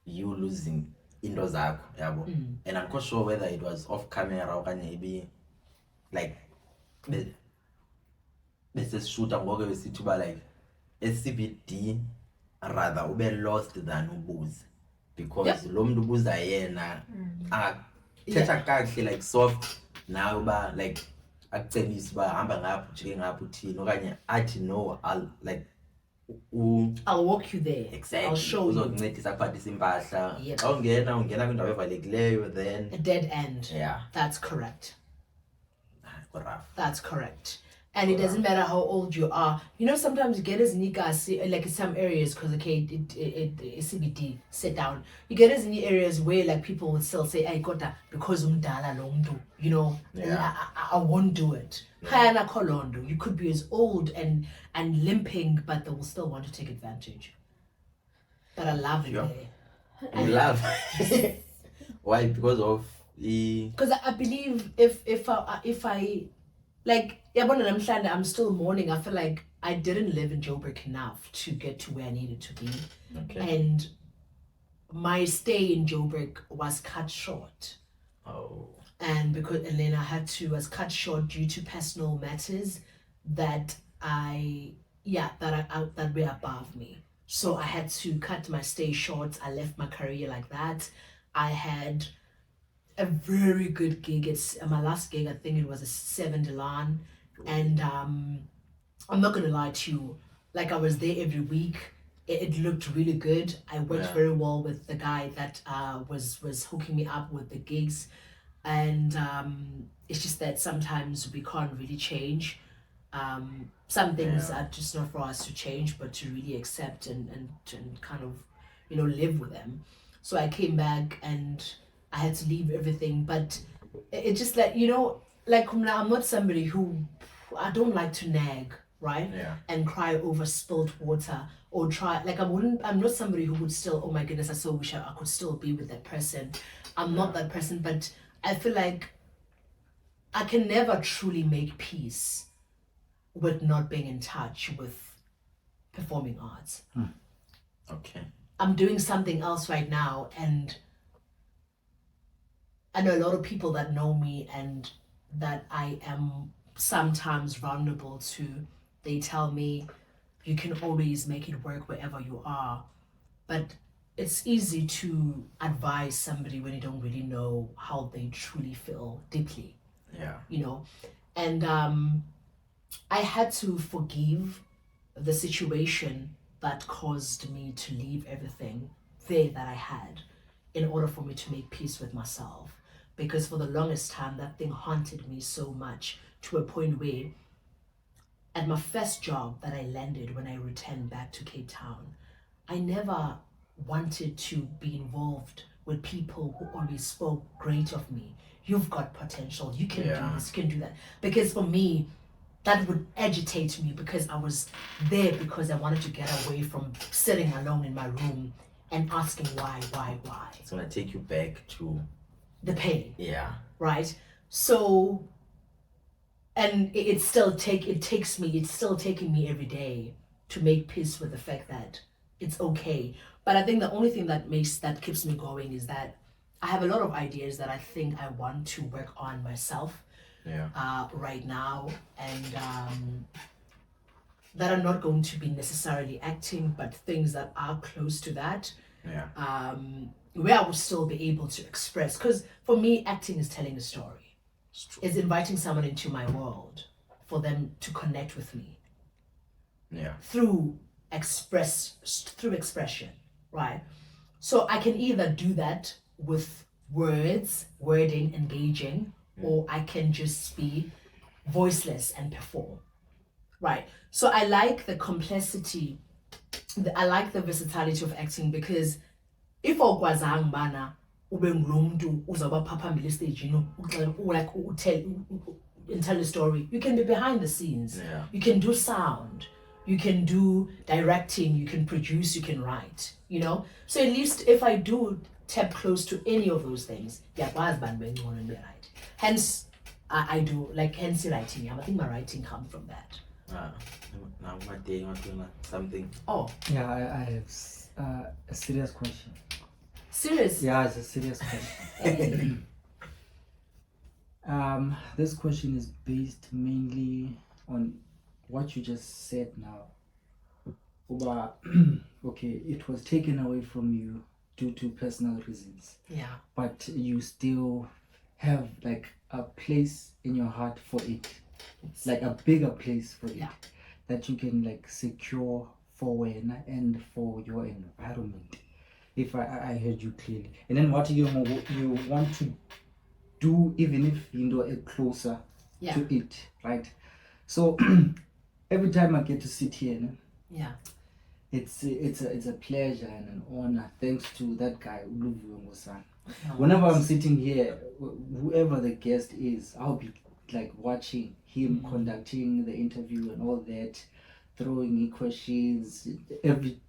you losing indoors, and I'm not sure whether it was off camera or maybe like let's just shoot and walk away to like SCBD rather ube lost than ubooze. because lo muntu ubuza yena thetha kakuhle like soft now ba like akucebisa uba hamba ngapha ujike ngapha uthini okanye athi no I'll walk you there. exactly. I'll show you. Uzokuncedisa akuphathisa impahla. Yep. Xa ungena kwindawo evalekileyo then A dead end. yeah. That's correct. Rough. That's correct. And it doesn't matter how old you are. You know, sometimes you get as niggas, like in some areas, because okay, it CBD, sit down. You get as in areas where like people would still say, I got that because umdala lomdu, you know, I won't do it. Hayana kolondo. You could be as old and limping, but they will still want to take advantage. But I love it there. I love. Why? Because of the. Because I believe if I like, I'm still mourning. I feel like I didn't live in Joburg enough to get to where I needed to be. Okay. And my stay in Joburg was cut short. Oh. And then I was cut short due to personal matters that that were above me. So I had to cut my stay short. I left my career like that. I had a very good gig. It's my last gig. I think it was a 7 Delan, and I'm not gonna lie to you. Like I was there every week. It looked really good. I worked very well with the guy that was hooking me up with the gigs, and it's just that sometimes we can't really change. Some things are just not for us to change, but to really accept and kind of, you know, live with them. So I came back and I had to leave everything, but it just like, you know, like I'm not somebody who, I don't like to nag, right? Yeah. And cry over spilled water or try, like I'm not somebody who would still, oh my goodness, I so wish I could still be with that person. I'm not that person, but I feel like I can never truly make peace with not being in touch with performing arts. Okay. I'm doing something else right now, and I know a lot of people that know me and that I am sometimes vulnerable to. They tell me you can always make it work wherever you are, but it's easy to advise somebody when you don't really know how they truly feel deeply. Yeah. You know, and I had to forgive the situation that caused me to leave everything there that I had in order for me to make peace with myself. Because for the longest time, that thing haunted me so much to a point where at my first job that I landed when I returned back to Cape Town, I never wanted to be involved with people who always spoke great of me. You've got potential, you can do this, you can do that. Because for me, that would agitate me because I was there because I wanted to get away from sitting alone in my room and asking why. It's gonna take you back to the pain. Yeah. Right? So, and it's still taking me every day to make peace with the fact that it's okay. But I think the only thing that keeps me going is that I have a lot of ideas that I think I want to work on myself. Right now, and that are not going to be necessarily acting, but things that are close to that. Where I would still be able to express, because for me, acting is telling a story. It's inviting someone into my world for them to connect with me. Through expression, right? So I can either do that with wording, engaging, or I can just be voiceless and perform, right? So I like the complexity, I like the versatility of acting, because if awukwazanga bana ube ngulomntu uzawuba phambili stage, you know, like tell a story, you can be behind the scenes. You can do sound, you can do directing, you can produce, you can write, you know. So at least if I do tap close to any of those things, hence I do, like, hence writing. I think my writing comes from that. Now my day, you want to know something? Oh yeah, I have a serious question. Serious? Yeah, it's a serious question. This question is based mainly on what you just said now. Okay, it was taken away from you due to personal reasons. Yeah. But you still have like a place in your heart for it, like a bigger place for it, that you can like secure for when and for your environment. If I heard you clearly. And then what you want to do, even if you know it closer to it, right? So every time I get to sit here, it's a pleasure and an honor, thanks to that guy Uluvuyo. Whenever I'm sitting here, whoever the guest is, I'll be like watching him conducting the interview and all that, throwing me questions,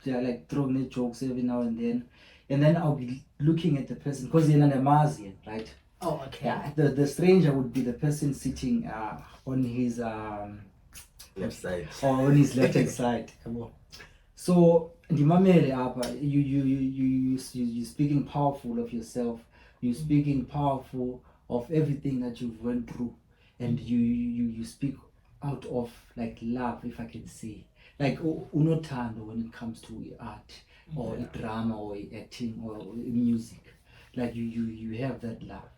like throwing me jokes every now and then I'll be looking at the person because you're an Amazian, right? Oh, okay. Yeah, the stranger would be the person sitting on his left side or on his left hand side. So you speaking powerful of yourself. You're speaking powerful of everything that you've went through, and you speak out of like love, if I can say, like unothando when it comes to art or drama or acting or music. Like you have that love,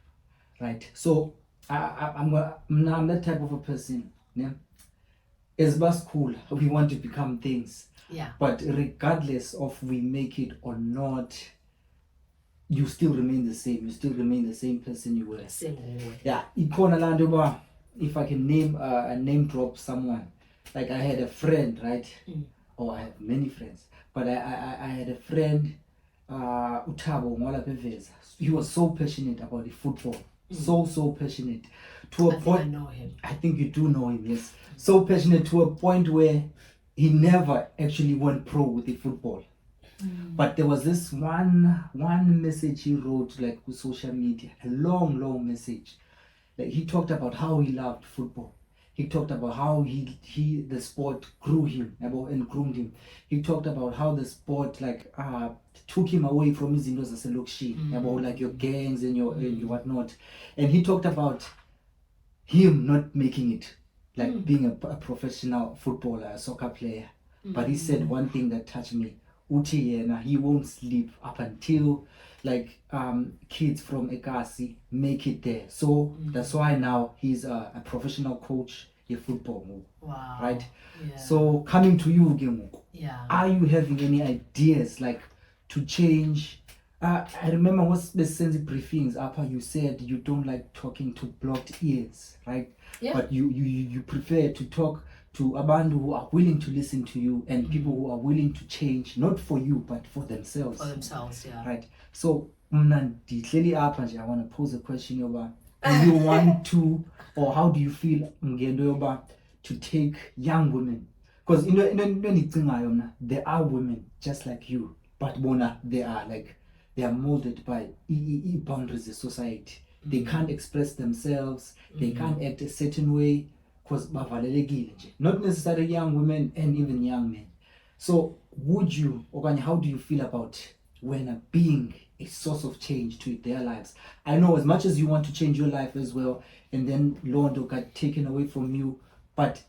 right? So I'm that type of a person. Yeah, it's cool. We want to become things. Yeah. But regardless of we make it or not, you still remain the same. You still remain the same person you were. Same way. Yeah. If I can name drop someone, like I had a friend, right? Or I have many friends, but I had a friend, Utabo Ngola Peveza. He was so passionate about the football. So passionate. To a point, I know him. I think you do know him, yes. So passionate to a point where he never actually went pro with the football. But there was this one message he wrote like with social media, a long message. Like he talked about how he loved football. He talked about how the sport grew him and groomed him. He talked about how the sport like took him away from his indoors as a lokshi, about like your gangs and your whatnot. And he talked about him not making it, like being a professional footballer, a soccer player. But he said one thing that touched me. Uti he won't sleep up until like kids from Ekasi make it there. So that's why now he's a professional coach in football. Wow. Right? Yeah. So coming to you, Gemuko, are you having any ideas like to change? I remember what's the sense briefings after you said you don't like talking to blocked ears, right? Yeah. But you prefer to talk to abantu who are willing to listen to you and people who are willing to change, not for you but for themselves. For themselves, yeah. Right. So I want to pose a question about do you want to, or how do you feel to take young women? Because there are women just like you, but they are molded by boundaries of society. They can't express themselves, they can't act a certain way because not necessarily young women and even young men. So would you, Ogani, how do you feel about when being a source of change to their lives? I know as much as you want to change your life as well, and then Londo got taken away from you, but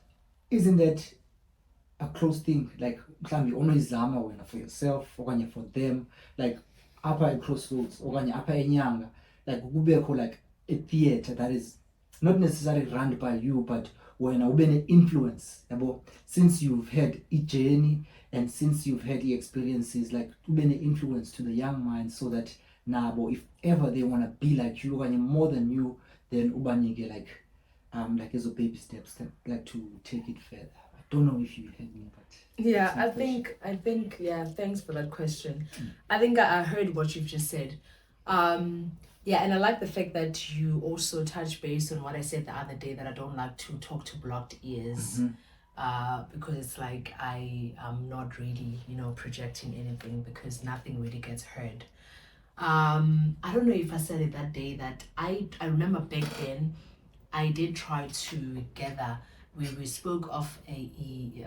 isn't that a close thing? Like for yourself, or for them, like upper crossroads, or upper nyanga, like a theater that is not necessarily run by you, but when I've been an influence since you've had a journey and since you've had the experiences, like been an influence to the young minds, so that now if ever they want to be like you and more than you, then ubanyige like as a baby steps like to take it further. I don't know if you heard me, but yeah, I think yeah, thanks for that question. I think I heard what you've just said. Yeah, and I like the fact that you also touch base on what I said the other day, that I don't like to talk to blocked ears, because it's like I am not really, projecting anything, because nothing really gets heard. I don't know if I said it that day that I remember back then I did try to gather. We spoke of a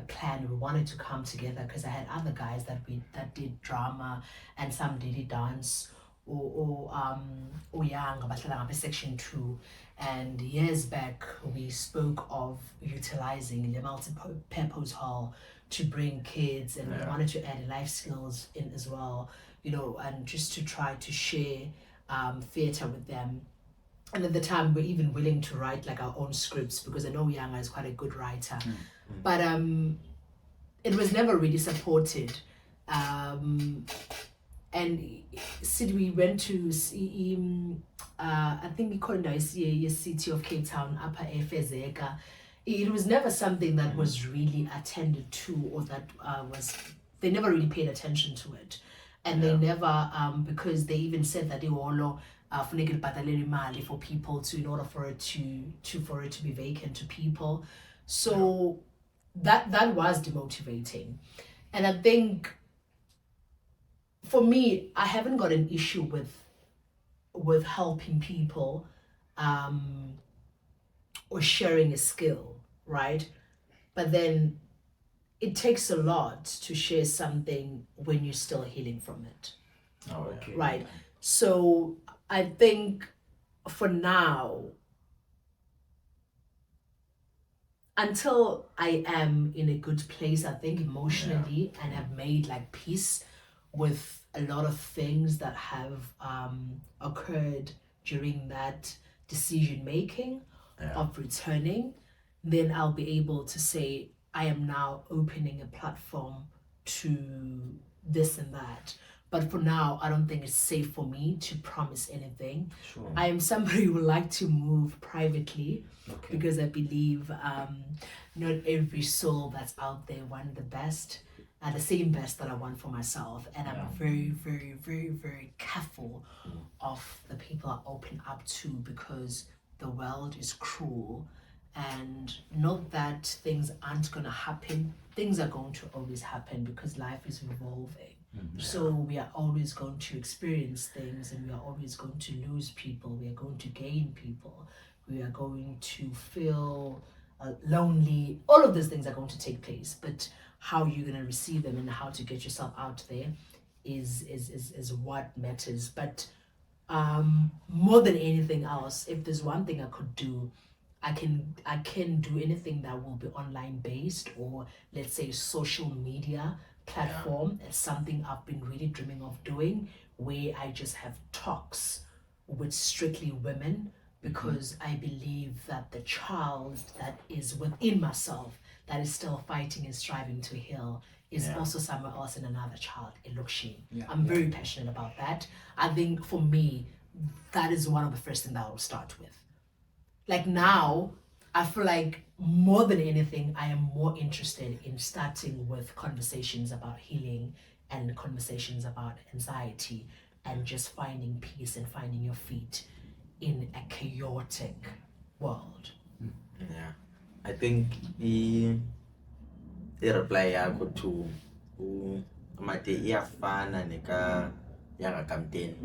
plan. We wanted to come together because I had other guys that did drama and some did dance. Or young section 2, and years back we spoke of utilizing the multi-purpose hall to bring kids, and we wanted to add life skills in as well, and just to try to share theatre with them. And at the time, we're even willing to write like our own scripts because I know Yanga is quite a good writer. But it was never really supported. And we went to I think we called it the city of Cape Town, Upper Efezeka. It was never something that was really attended to, or that they never really paid attention to it. And they never, because they even said that they were all for people to, in order for it to be vacant to people. So that was demotivating. And I think for me, I haven't got an issue with helping people or sharing a skill, right? But then it takes a lot to share something when you're still healing from it. Oh, okay. Right. So I think for now, until I am in a good place, I think emotionally, and have made like peace with a lot of things that have occurred during that decision making of returning, then I'll be able to say I am now opening a platform to this and that. But for now, I don't think it's safe for me to promise anything. Sure. I am somebody who would like to move privately because I believe not every soul that's out there want the best, the same best that I want for myself. And I'm very, very, very, very careful of the people I open up to, because the world is cruel. And not that things aren't going to happen. Things are going to always happen because life is evolving. So we are always going to experience things, and we are always going to lose people. We are going to gain people. We are going to feel lonely. All of these things are going to take place. But how you're going to receive them and how to get yourself out there is what matters. But more than anything else, if there's one thing I could do, I can do anything that will be online based, or let's say social media platform. It's something I've been really dreaming of doing, where I just have talks with strictly women, because I believe that the child that is within myself, that is still fighting and striving to heal, is also somewhere else in another child, Elokshim. I'm very passionate about that. I think for me, that is one of the first things that I'll start with. Like now, I feel like more than anything, I am more interested in starting with conversations about healing and conversations about anxiety, and just finding peace and finding your feet in a chaotic world. Yeah, I think the reply yakho to mate iyafana neka yanga campaign.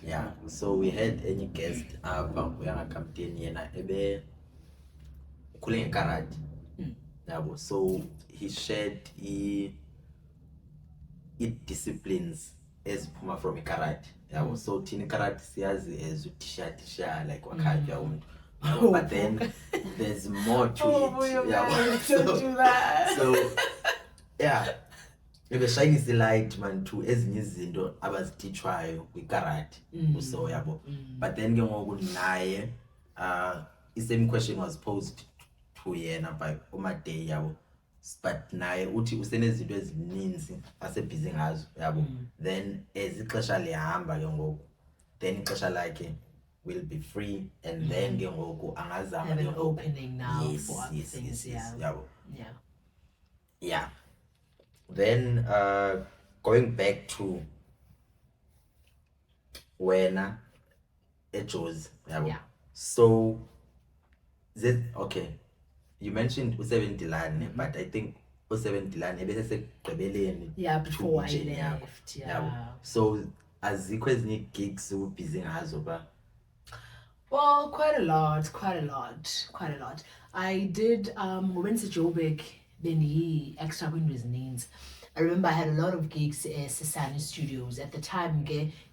Yeah, so we had any guest yanga campaign yena ebe khule ngekarati yabo, so he shared it disciplines eziphuma from ikarati yabo. So thina ikarati siyazi as uthisha like wakhaja umuntu, but then there's more to it. Don't do that. So yeah, ebeshayinisa light man to ezinye izinto abazitishwayo kwikarati so yabo. But then ke ngoku naye the same question was posed to yena by uMaday yabo, but naye uthi usenezinto ezininzi asebhizi ngazo yabo. Then as ixesha lihamba ke ngoku, then ixesha lakhe will be free, and then ke ngoku angazama have an opening now for other yes, things. yabo. Yeah. Then going back to wena eJozi yabo. Yeah. So okay, you mentioned u7 Dilane, but I think u7 Dilane ebese sekugqibeleni Before I nje left. yabo. So azikho ezinye gigs ubusy ngazo ba? Well, quite a lot. I did when to Joburg, then he extra windows names. I remember I had a lot of gigs at Sesani Studios at the time.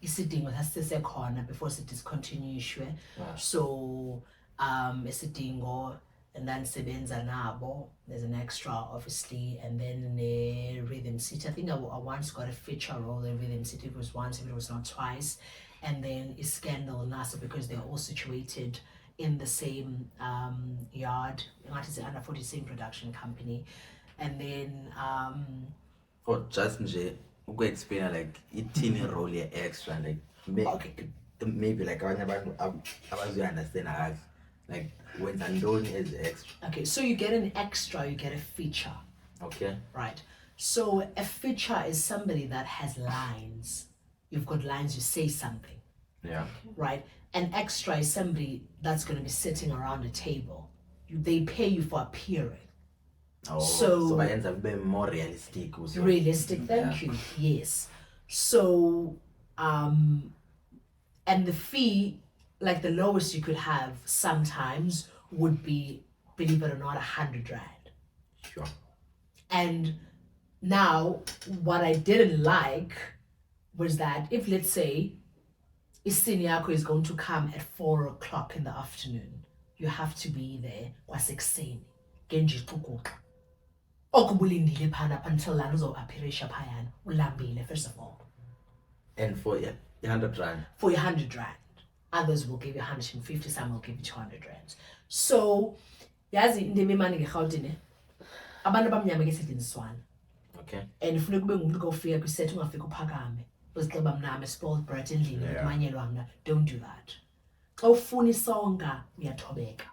Sitting with us corner before it discontinued. So sitting and then Sebenza Nabo, there's an extra obviously, and then Rhythm City. I think I once got a feature role in Rhythm City. It was once, if it was not twice. And then Scandal NASA, because they're all situated in the same yard. It's under 40 same production company. And then just explain like teeny role extra, like maybe like I was understand like when Andoni is extra. Okay, so you get an extra, you get a feature. Okay. Right. So a feature is somebody that has lines. You've got lines, you say something. Yeah. Right? An extra is somebody that's going to be sitting around a table. They pay you for appearing. Oh, so I end up being more realistic also. Realistic, thank you. Yes. So and the fee, like the lowest you could have sometimes would be, believe it or not, 100 rand. Sure. And now what I didn't like was that if, let's say, Isinyako is going to come at 4 o'clock in the afternoon, you have to be there kwasekuseni genji xukuxa okubulindile phana until lana uzo-appearisha phayana ulambile, first of all. And for 100 rand? For 100 rand. Others will give you 150, some will give you 200 rand. So yazi into emimani ngeRhawutini, abantu abamnyama ke sidliniswana. Okay. And if ufuna kube ngumuntu kofika kwiset ungafika uphakame uzixeba mnama spoiled brat endlini kumanyelwa mna, don't do that. Xa ufuna isonka uyathobeka.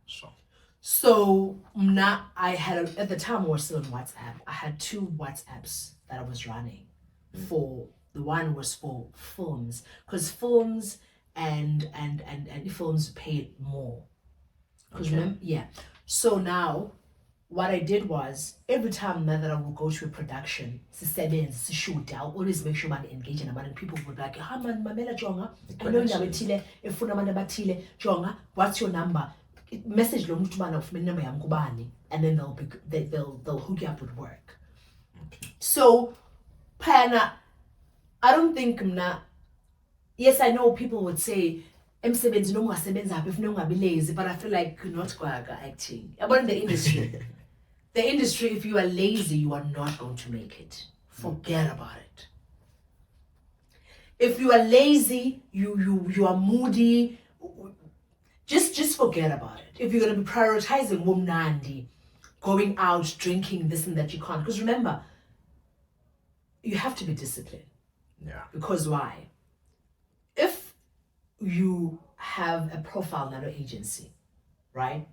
Sure. So mna, I had at the time we were still on WhatsApp. I had 2 WhatsApps that I was running. For the one was for films, because films and films paid more. Because remember, yeah. So now what I did was, every time now that I would go to a production, shoot, I'll always make sure I'm engaging and people would be like, "Ah man, mamela jonga, I know ndabatile, efuna manda batile, jonga, what's your number?" Message lo muntu bana ufumene number yami kubani, and then they'll hook you up with work. Okay. So Pana, I don't think mna, yes, I know people would say emsebenzi noma ungasebenza phi ufuna ungabi lazy, but I feel like not kwaga acting. About the industry. The industry, if you are lazy, you are not going to make it. Forget about it. If you are lazy, you are moody, just forget about it. If you're going to be prioritizing wumnandi, going out, drinking, this and that, you can't. Because remember, you have to be disciplined. Yeah. Because why? If you have a profile in an agency, right?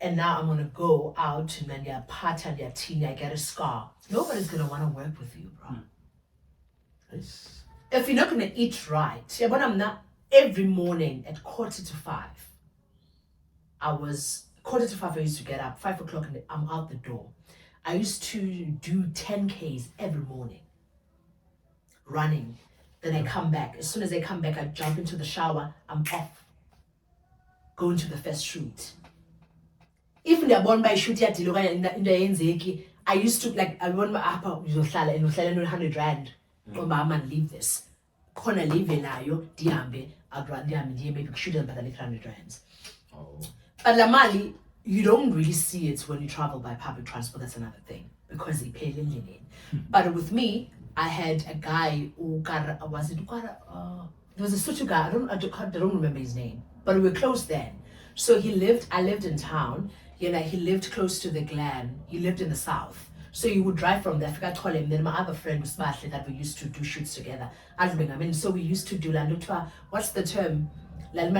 And now I'm gonna go out and then you're part and you're teen, I get a scar. Nobody's gonna wanna work with you, bro. Nice. If you're not gonna eat right, every morning at 4:45, I used to get up, 5 o'clock and I'm out the door. I used to do 10Ks every morning, running. Then I come back. As soon as I come back, I jump into the shower, I'm off. Going to the first shoot. If they're born by shoot in the I used to I want my upper and 100 rand. Mama leave this. Kona leave nayo diambe maybe shoot them by 100 rands. Oh. But Lamali, you don't really see it when you travel by public transport. That's another thing because they pay linen. But with me, I had a guy who there was a Sutu guy. I don't remember his name, but we were close then. So I lived in town. He lived close to the Glen. He lived in the south. So you would drive from there. I told him. Then my other friend was Bashley that we used to do shoots together. So we used to do what's the term? And then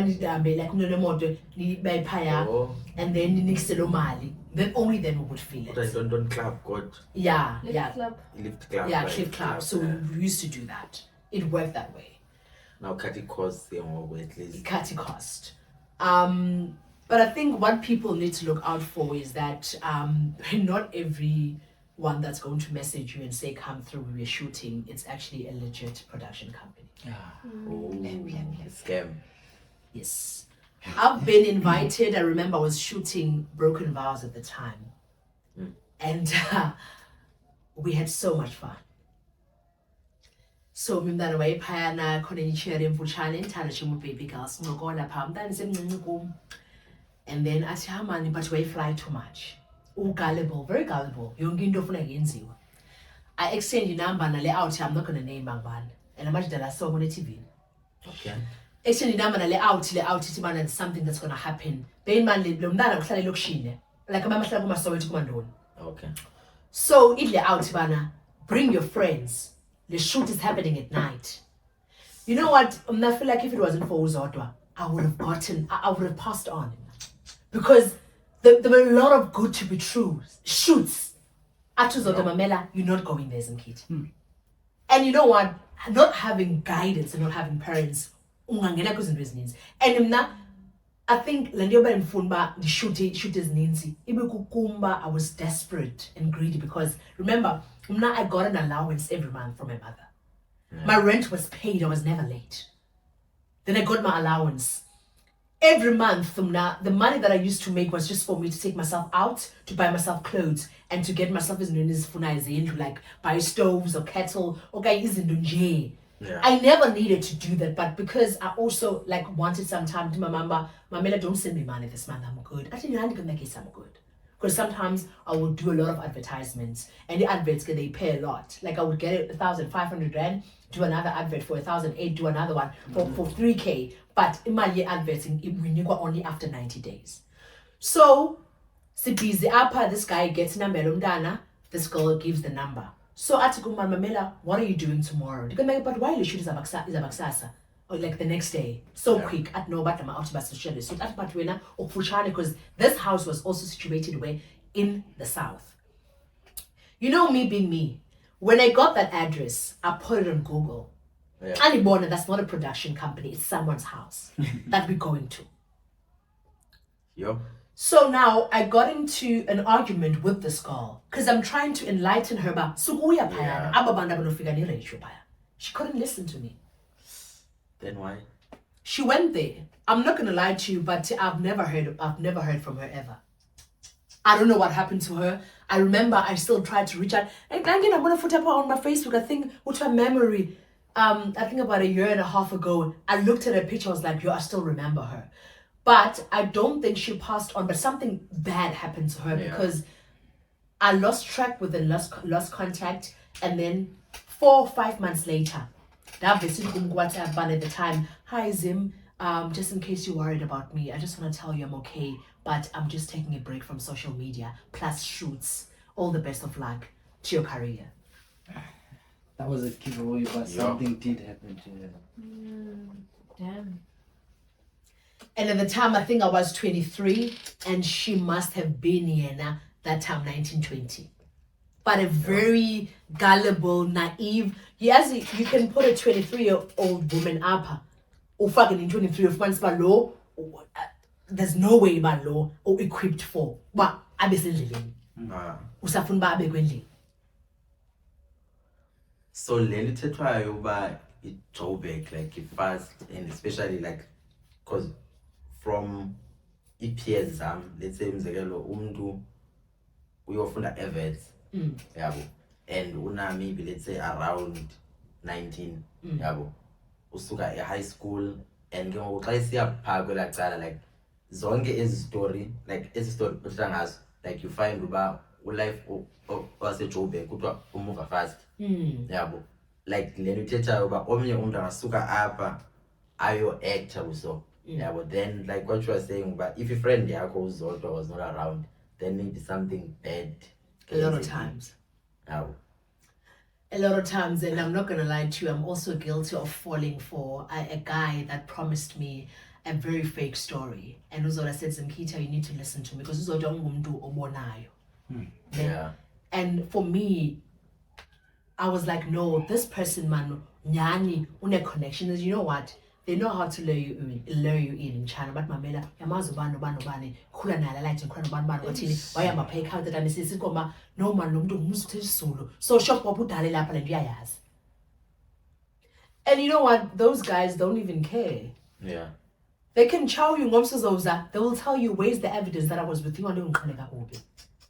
only then we would feel it. Don't clap, God. Yeah. Lift club. Lift club. Yeah, cliff club. So we used to do that. It worked that way. Now cut it cost at least. Cut it cost. But I think what people need to look out for is that not everyone that's going to message you and say come through, we're shooting, it's actually a legit production company. Scam. Yes. I've been invited. I remember I was shooting Broken Vows at the time. And we had so much fun. So umntana wayephayana khona ichair emfutshane ndithanda nje baby girl sincokola phaa umntana semncinci kum. And then athi ha mani but wayefly too much. Gullible, very gullible. Yonke into ofuna yenziwa. I exchange inamba nale out, I'm not gonna name ngubani. And imagine that I saw on the TV. Okay. Exchange inamba nale out ithi bana there's something that's gonna happen. Bear in mind lo mntana uhlala elokishini. Like amama hlala kumaSoweto kumandoni. Okay. So idle out bana, bring your friends. The shoot is happening at night. You know what? I feel like if it wasn't for Uzodwa, I would have passed on. Because there were a lot of good to be true shoots. Atuzodwa Mamela, you're not going there, Zimkhitha. And you know what? Not having guidance and not having parents, ungangena kwizinto ezininzi. And mna, I think Landioba and Funba, the shooters Ninzi, Ibukumba, I was desperate and greedy because remember, I got an allowance every month from my mother. Yeah. My rent was paid, I was never late. Then I got my allowance. Every month, the money that I used to make was just for me to take myself out, to buy myself clothes, and to get myself to like buy stoves or kettle, okay, yeah. I never needed to do that, but because I also like wanted some time to my mama, Mamela, don't send me money this month, I'm good. I think I'm good. Because sometimes I would do a lot of advertisements, and the adverts, they pay a lot. Like I would get 1,500 rand, do another advert for 1,008, do another one for 3K. But in my year adverting, we only after 90 days. So, busy apa, this guy gets number umdana, this girl gives the number. So Atikuma Mamela, what are you doing tomorrow? But why you shoot is abaksasa? Or like the next day, so quick at no but I'm out to share so that but because this house was also situated where in the south. You know me being me. When I got that address, I put it on Google. Yeah. Anibona, that's not a production company, it's someone's house that we're going to. Yep. So now I got into an argument with this girl because I'm trying to enlighten her about she couldn't listen to me. Then why? She went there. I'm not gonna lie to you, but I've never heard from her ever. I don't know what happened to her. I remember I still tried to reach out. And again, I'm gonna put up on my Facebook. I think what's her memory? I think about 1.5 years ago, I looked at her picture. I was like, yo, I still remember her. But I don't think she passed on. But something bad happened to her because I lost track with and lost contact. And then 4 or 5 months later, that visited WhatsApp at the time. Hi Zim, just in case you're worried about me, I just want to tell you I'm okay, but I'm just taking a break from social media plus shoots. All the best of luck to your career. That was a giveaway, but something did happen to her. Damn. And at the time, I think I was 23, and she must have been here now, that time, 1920. But a very gullible, naive. Yes, you can put a 23-year-old woman up, or fucking in 23 of months below. There's no way below or equipped for. But I'm living. So Leli Tetwayo by it Joburg, like fast, and especially like because from EPS let's say umdu uyofunda events. Yabo, and una maybe let's say around 19 yabo, usuka a high school and go like zonke is story like like you find about life was a Joburg kutwa move fast yabo, like lenu thetha uba omnye umuntu angasuka apha ayo actor so yabo, then like what you were saying, but if your friend yakho uzodwa was not around, then maybe something bad. A lot of times. Oh. A lot of times, and I'm not going to lie to you, I'm also guilty of falling for a guy that promised me a very fake story. And Uzola said, Zimkhitha, you need to listen to me because Uzola ngumntu obonayo. Yeah. And for me, I was like, no, this person, man, nyani, une connection. You know what? They know how to lure you in China. But Mamela, yamazo bano kula na light and bano watini. Why am I pay counted and this is goma no man no musu solo. So shop popu dale la palendiyas. And you know what? Those guys don't even care. Yeah. They can chow you ngomsozoza. They will tell you where's the evidence that I was with you on.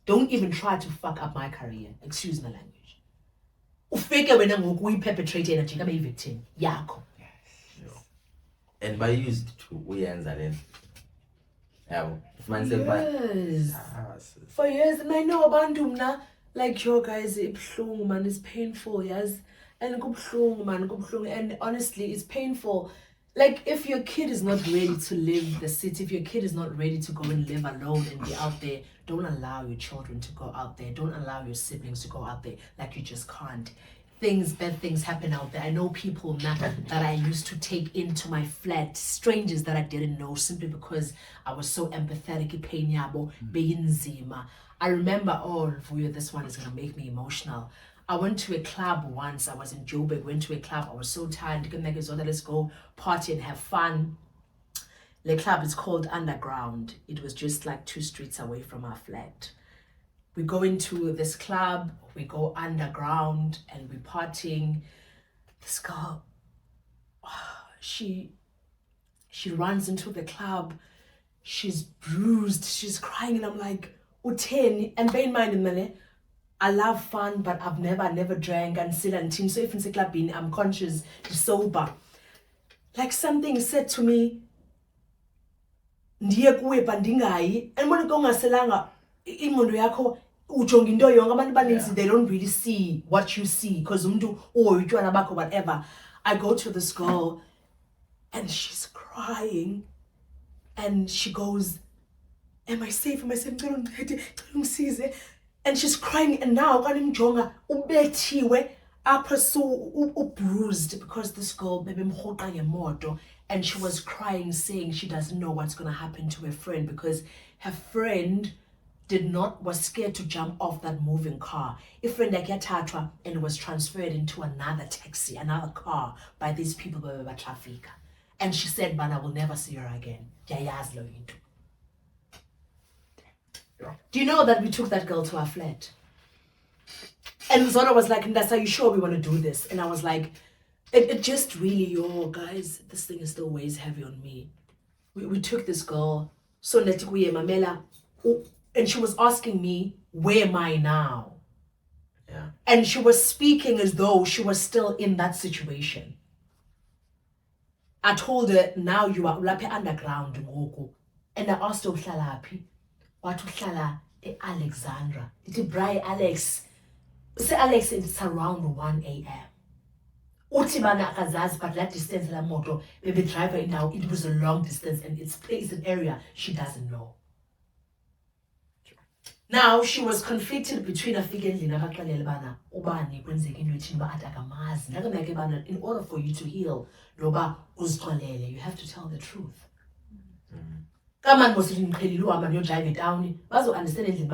Don't even try to fuck up my career. Excuse my language. ufike wena ngoku uyiperpetrate yena nje kabe victim yakho. And by used to uyenza lento. Yabo. Yes. For years, and I know abantu mna like your guys ibhlungu man, it's painful, yes. And kubhlungu man, kubhlungu, and honestly it's painful. Like if your kid is not ready to live the city, if your kid is not ready to go and live alone and be out there, don't allow your children to go out there. Don't allow your siblings to go out there. Like you just can't. Bad things happen out there. I know people now that I used to take into my flat, strangers that I didn't know, simply because I was so empathetic. I remember, oh, Vuyo, this one is gonna make me emotional. I went to a club once. I was in Joburg, went to a club. I was so tired. Let's go party and have fun. The club is called Underground. It was just like 2 streets away from our flat. We go into this club, we go underground, and we're partying. This girl, she runs into the club. She's bruised, she's crying, and I'm like, Utheni. And bear in mind, I love fun, but I've never drank until team. So if in the club, I'm conscious, sober. Like something said to me, ndiye kuwe bandingayi, and when go ngaselanga imondo yakho ujonga into yonke abantu baninzi they don't really see what you see because umuntu utshwana bakho whatever. I go to this girl and she's crying and she goes, am I safe? And she's crying, and now kanimjonga ubethiwe apha so bruised because this girl bebemhoqa ngemoto, and she was crying saying she doesn't know what's going to happen to her friend because her friend was scared to jump off that moving car. A friend yakathatwa and was transferred into another taxi, another car by these people who were traffic. And she said, "Man, I will never see her again." Do you know that we took that girl to our flat? And Zona was like, "Ndasa, are you sure we want to do this?" And I was like, it just really, guys, this thing is still weighs heavy on me. We took this girl, so netikuye mamela, and she was asking me, where am I now? Yeah. And she was speaking as though she was still in that situation. I told her, now you are underground, and I asked her, "Uhlalapi?" What uhlala Alexandra? Did Bri Alex? Say Alex, it's around 1 a.m. Utibana Kazaz, but that distance la moto, baby driver now, it was a long distance and it's placed an area she doesn't know. Now she was conflicted between a figure in order for you to heal, you have to tell the truth. Come on, most you drive it down. Bazo understand it in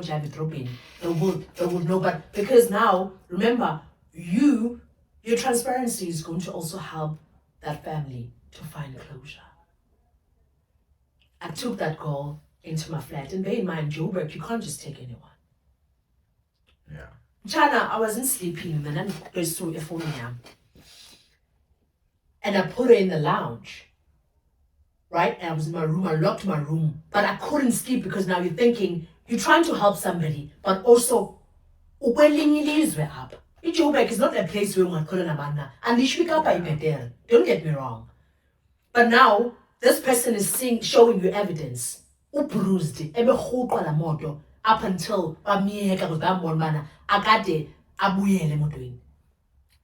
drive it dropping. They would know, but because now, remember, your transparency is going to also help that family to find closure. I took that girl into my flat, and bear in mind, Joburg, you can't just take anyone. Yeah. Chana, I wasn't sleeping, and then I goes through a phone, and I put her in the lounge. Right? And I was in my room, I locked my room, but I couldn't sleep because now you're thinking, you're trying to help somebody, but also, up. Joburg is not a place where we're calling a and you should up there. Don't get me wrong. But now, this person is showing you evidence. Bruised, up until Agade abuyele motweni.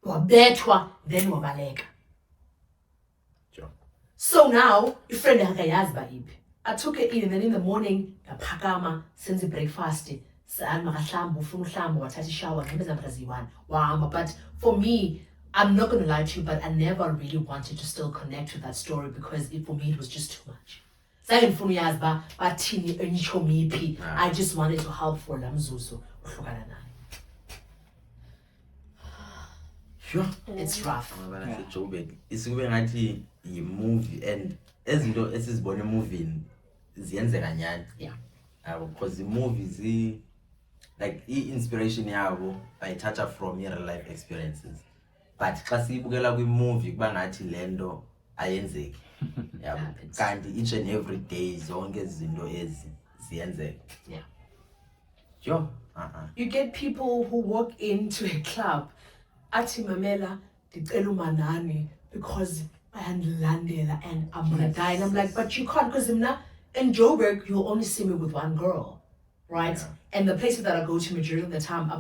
Wabethwa, then wabaleka. So now, your friend I took her in, and then in the morning, pakama, senze breakfast. But for me, I'm not going to lie to you, but I never really wanted to still connect to that story because for me, it was just too much. I just wanted to help for Lamzuzu. Sure. It's rough. It's going a movie, and as you know, as is born a movie, yeah. Because the movies, like inspiration by touch from your life experiences. But kasi bukela kwi movie bangathi lento ayenzeki. Yeah. Kanti each and every day zonke izinto ezi ziyenzeka. Yeah. Sure. You get people who walk into a club, Ati Mamela, Dicelu Manani, because bayandilandela and I'm gonna die. And I'm like, but you can't, because in Joburg, you'll only see me with one girl, right? Yeah. And the places that I go to majority of the time,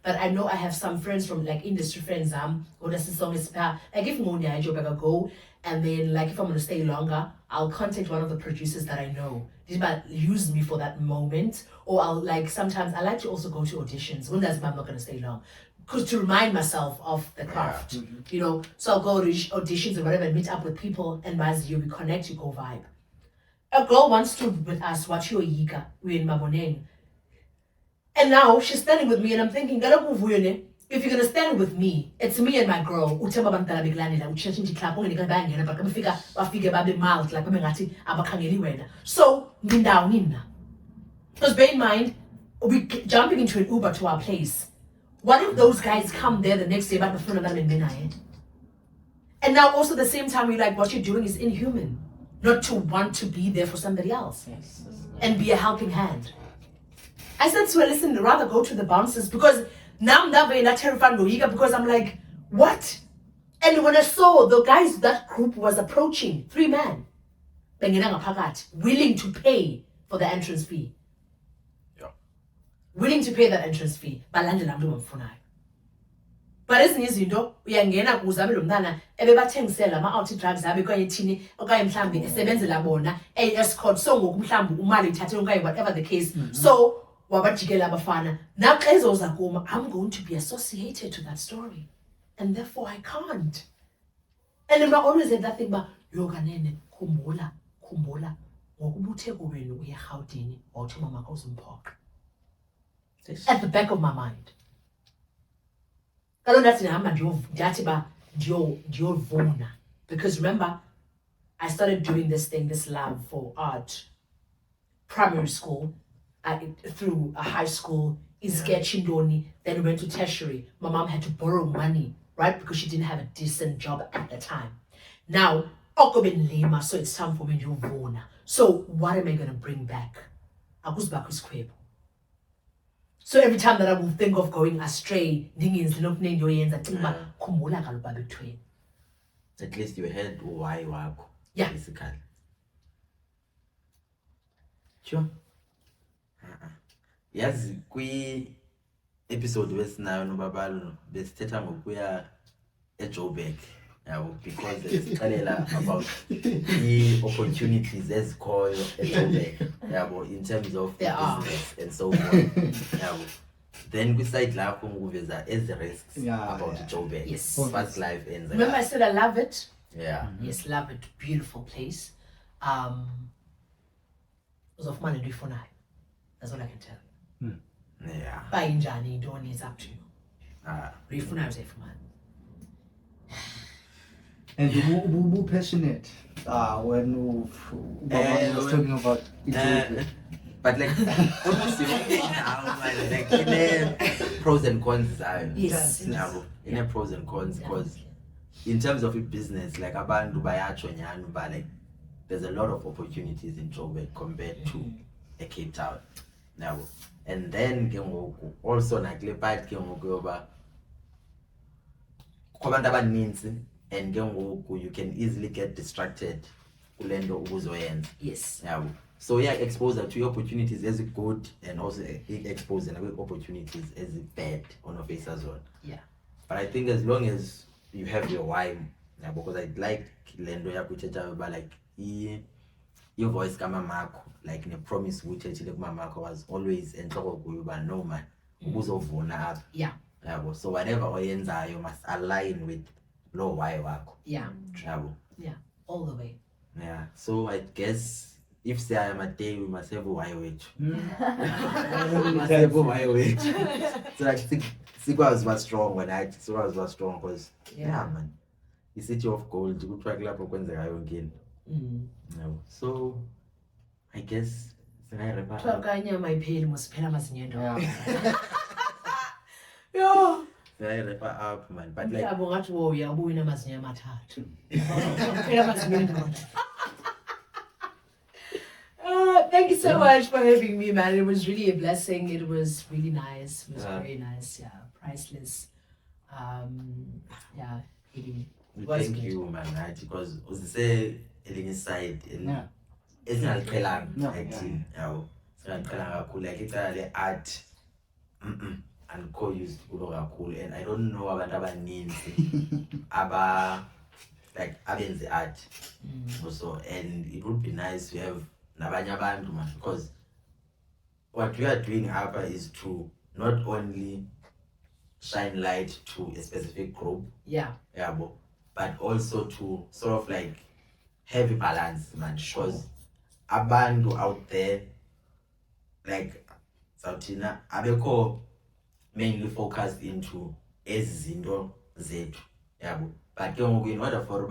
but I know I have some friends from like industry friends, or the song is like if I'm only Joburg, I go, and then like if I'm gonna stay longer, I'll contact one of the producers that I know. They might use me for that moment, or I'll like sometimes I like to also go to auditions when I'm not gonna stay long, because to remind myself of the craft, you know. So I'll go to auditions or whatever, and meet up with people, and as you connect, you go vibe. A girl once stood with us, watch your yiga, we in Maboneng. And now she's standing with me, and I'm thinking, if you're gonna stand with me, it's me and my girl. Because so bear in mind, we jumping into an Uber to our place. What if those guys come there the next day back before them in midnight? And now also at the same time, we're like, what you're doing is inhuman. Not to want to be there for somebody else and be a helping hand. I said to her, listen, rather go to the bouncers, because now I'm not terrified because I'm like, what? And when I saw the guys, that group was approaching, 3 men, willing to pay for the entrance fee. Yeah. Willing to pay that entrance fee. But ezinye izinto uyangena kuze abe lo mntana ebebathengisela ama-out drugs abe okanye thini okanye mhlawumbi esebenzela bona escort, so ngoku mhlawumbi umali ithathe okanye whatever the case. So wabajikela abafana naxa ezoza kuma, I'm going to be associated to that story, and therefore I can't. And then I always said that thing about yoganene khumbula ngokuba utheko wenu uye eRhawutini wawuthi umamakho uzomphoqa. At the back of my mind. Because remember, I started doing this love for art, primary school, through a high school, then we went to tertiary. My mom had to borrow money, right? Because she didn't have a decent job at the time. Now, so it's time for me to vona. So what am I gonna bring back? So every time that I will think of going astray, At least you heard why wako. Yeah. Basically. Sure. Yes, kwi episode wesinayo nobabalo besithetha ngokuya eJoburg. Because it's about the opportunities ezikhoyo eJoburg, in terms of business and so forth. Then we side lapho nguveza as the risks about Joburg. Yes. Fast life ends. Remember I said I love it? Yeah. Yes, love it. Beautiful place. Was of money for now. That's all I can tell you. Yeah. Buy injani, don't it's up to you. For now, say for man. And who passionate when was talking about it. But like almost like in a pros and cons. Yes. In a pros and cons, because in terms of business, like abantu bayacho nyanu, but like there's a lot of opportunities in Joburg compared to a Cape Town. Now, and then also like le part yoba kwabantu abaninzi, and you can easily get distracted kulendo ubuzoyenza. Yes. So yeah, exposure to opportunities as good, and also exposure to opportunities as bad on your face as well. Yeah. But I think as long as you have your why, because I like lendo ya kuchecha about like your voice kama mako, like ne promise kuchecha like mama was always enhloko kuba no man ubuzovuna up. Yeah. So whatever oyenza you must align with low why wako. Yeah. Yeah. All the way. Yeah. So I guess if say I am a day, we must have a why wage. We must have a why wage. So like Sigwa was strong when I was strong because man, the city of gold, you could track up when they are again. So I guess my pain was yeah. Up, man. But like thank you so much for having me, man. It was really a blessing. It was really nice. It was very nice. Yeah, priceless. Yeah, really. Thank you, man. Right? Because usise elinye side esingaliqhelanga acting, yabo. Singaliqhelanga kakhulu like icala le-art. Alikho used kulo kakhulu, and I don't know abantu abaninzi abenze art also, and it would be nice to have nabanye abantu, man, because what we are doing hapa is to not only shine light to a specific group, but also to sort of like have a balance, man, because abantu out there, like Sautina, abekho mainly focused into ezinto zethu, yabo. But in order for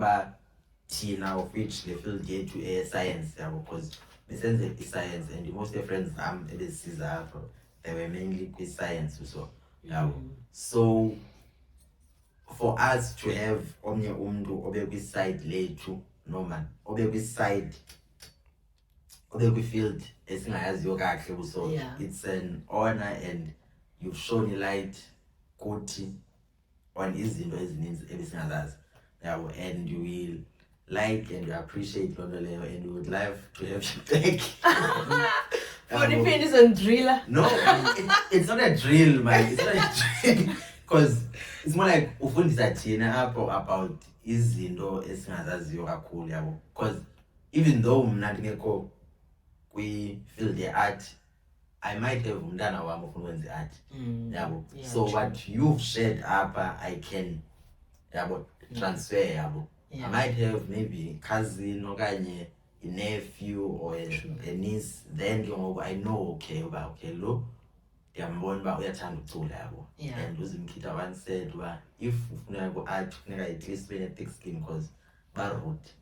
thina of which they feel get to a science, yabo, because besenze science, and most of the friends ebesiza apho, they were mainly with science also, yabo. So for us to have omnye umntu obe kwi-side lethu, no man, obe kwi-side, obe kwi-field esingayaziyo kahle, so it's an honor, and you've shown a light kuthi on izinto ezininzi ebesingazazi, yabo, and you will like and you appreciate loo nto leyo, and we would love to have you back. For the finish and driller. No, it's not a drill, man. It's not a drill. Because it's more like ufundisa thina apho about izinto esingazaziyo kakhulu, yabo. Because even though mna ndingekho kwi-field ye-art, I might have umntana wami ofuna ukwenza i-art, yabo. So what you've shared apha, I can, yabo, transfer, yabo. I might have maybe cousin okanye a nephew or a niece, then I know, okay, lo ndiyambona uba uyathanda ucula, yabo. And uZimkhitha once said uba if ufuna ku-art funeka at least ube ne-thick skin, because barude,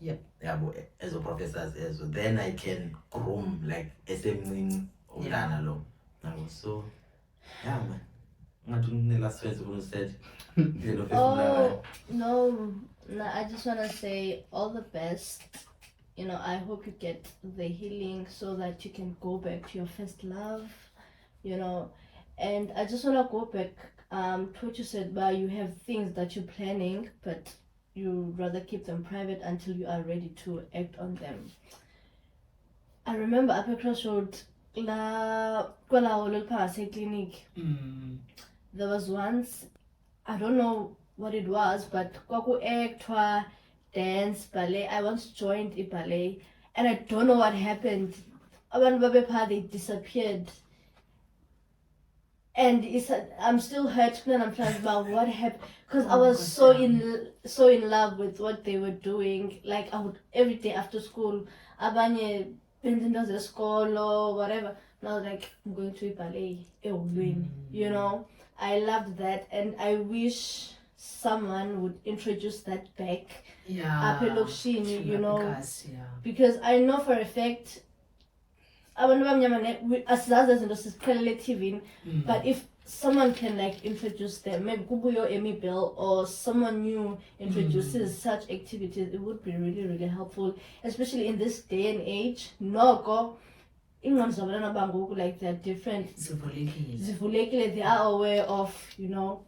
yabo, ezo professors ezo, then I can groom like esemncinci umntana lo, yabo. So yeah, man, ngathi une-last words ufuna usaid. Oh no, I just want to say all the best. You know, I hope you get the healing so that you can go back to your first love, you know. And I just want to go back to what you said about you have things that you're planning, but you rather keep them private until you are ready to act on them. I remember up at Crossroad, clinic, there was once, I don't know what it was, but kwaku act, dance, ballet. I once joined a ballet, and I don't know what happened. They disappeared, and I'm still hurt and I'm trying about what happened, because I was so in love with what they were doing. Like I would every day after school, abanye benzinto school or whatever. And I was like, I'm going to a ballet, you know. I loved that, and I wish someone would introduce that back. You know, because I know for a fact but if someone can like introduce them, maybe Kubuyo Biehl or someone new introduces such activities, it would be really, really helpful, especially in this day and age. Like they're different. They are aware of, you know,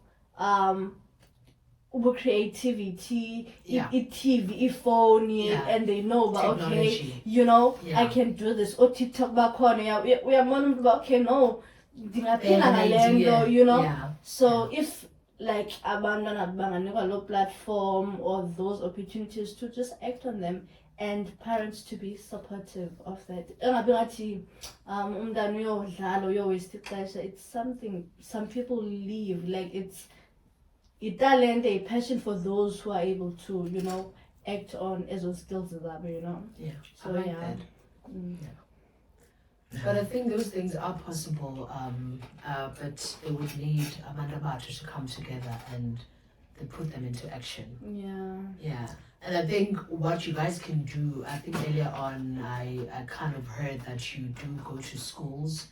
creativity, TV, phone, and they know about technology. Okay, you know, I can do this. Or TikTok back on, we are more about okay, no, you know. So if like a platform or those opportunities to just act on them, and parents to be supportive of that. It's something some people leave, like it's a talent, a passion for those who are able to, you know, act on as those skills, you know. So I like that. But I think those things are possible, but they would need Amanda Batu to come together and they put them into action. Yeah. And I think what you guys can do, I think earlier on I kind of heard that you do go to schools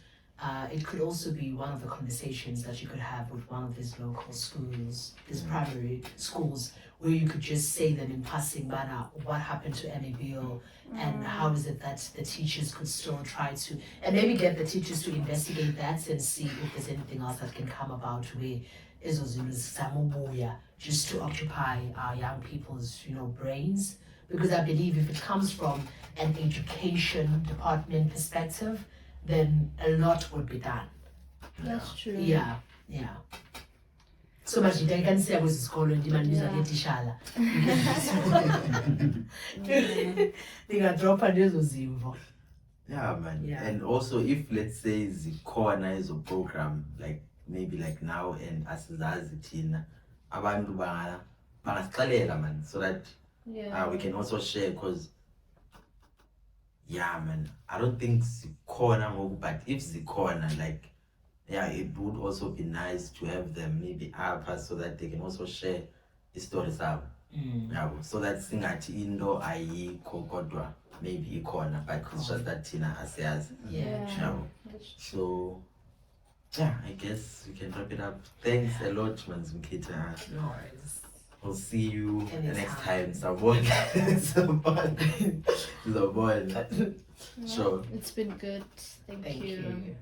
it could also be one of the conversations that you could have with one of these local schools, these primary schools, where you could just say them in passing manner, what happened to Biehl, and how is it that the teachers could still try to, and maybe get the teachers to investigate that and see if there's anything else that can come about where just to occupy our young people's, brains. Because I believe if it comes from an education department perspective, then a lot would be done. That's true. Yeah. So much I can say was school and demand use a tishala. They got drop and zimvo. Yeah, man. Yeah. And also, if let's say the corner is a program, like maybe like now and asizazi thina abantu bangasixelela man, so that we can also share, because yeah man, I don't think zikhona ngoku, but if zikhona, like it would also be nice to have them maybe up so that they can also share the stories up. So that singathi into ayikho kodwa maybe ikhona, but it's just that thina asiyazi. So I guess we can wrap it up. Thanks a lot, man, Zimkhitha. No worries. We'll see you next time. Anytime. Zabon. Sure. It's been good. Thank Thank you.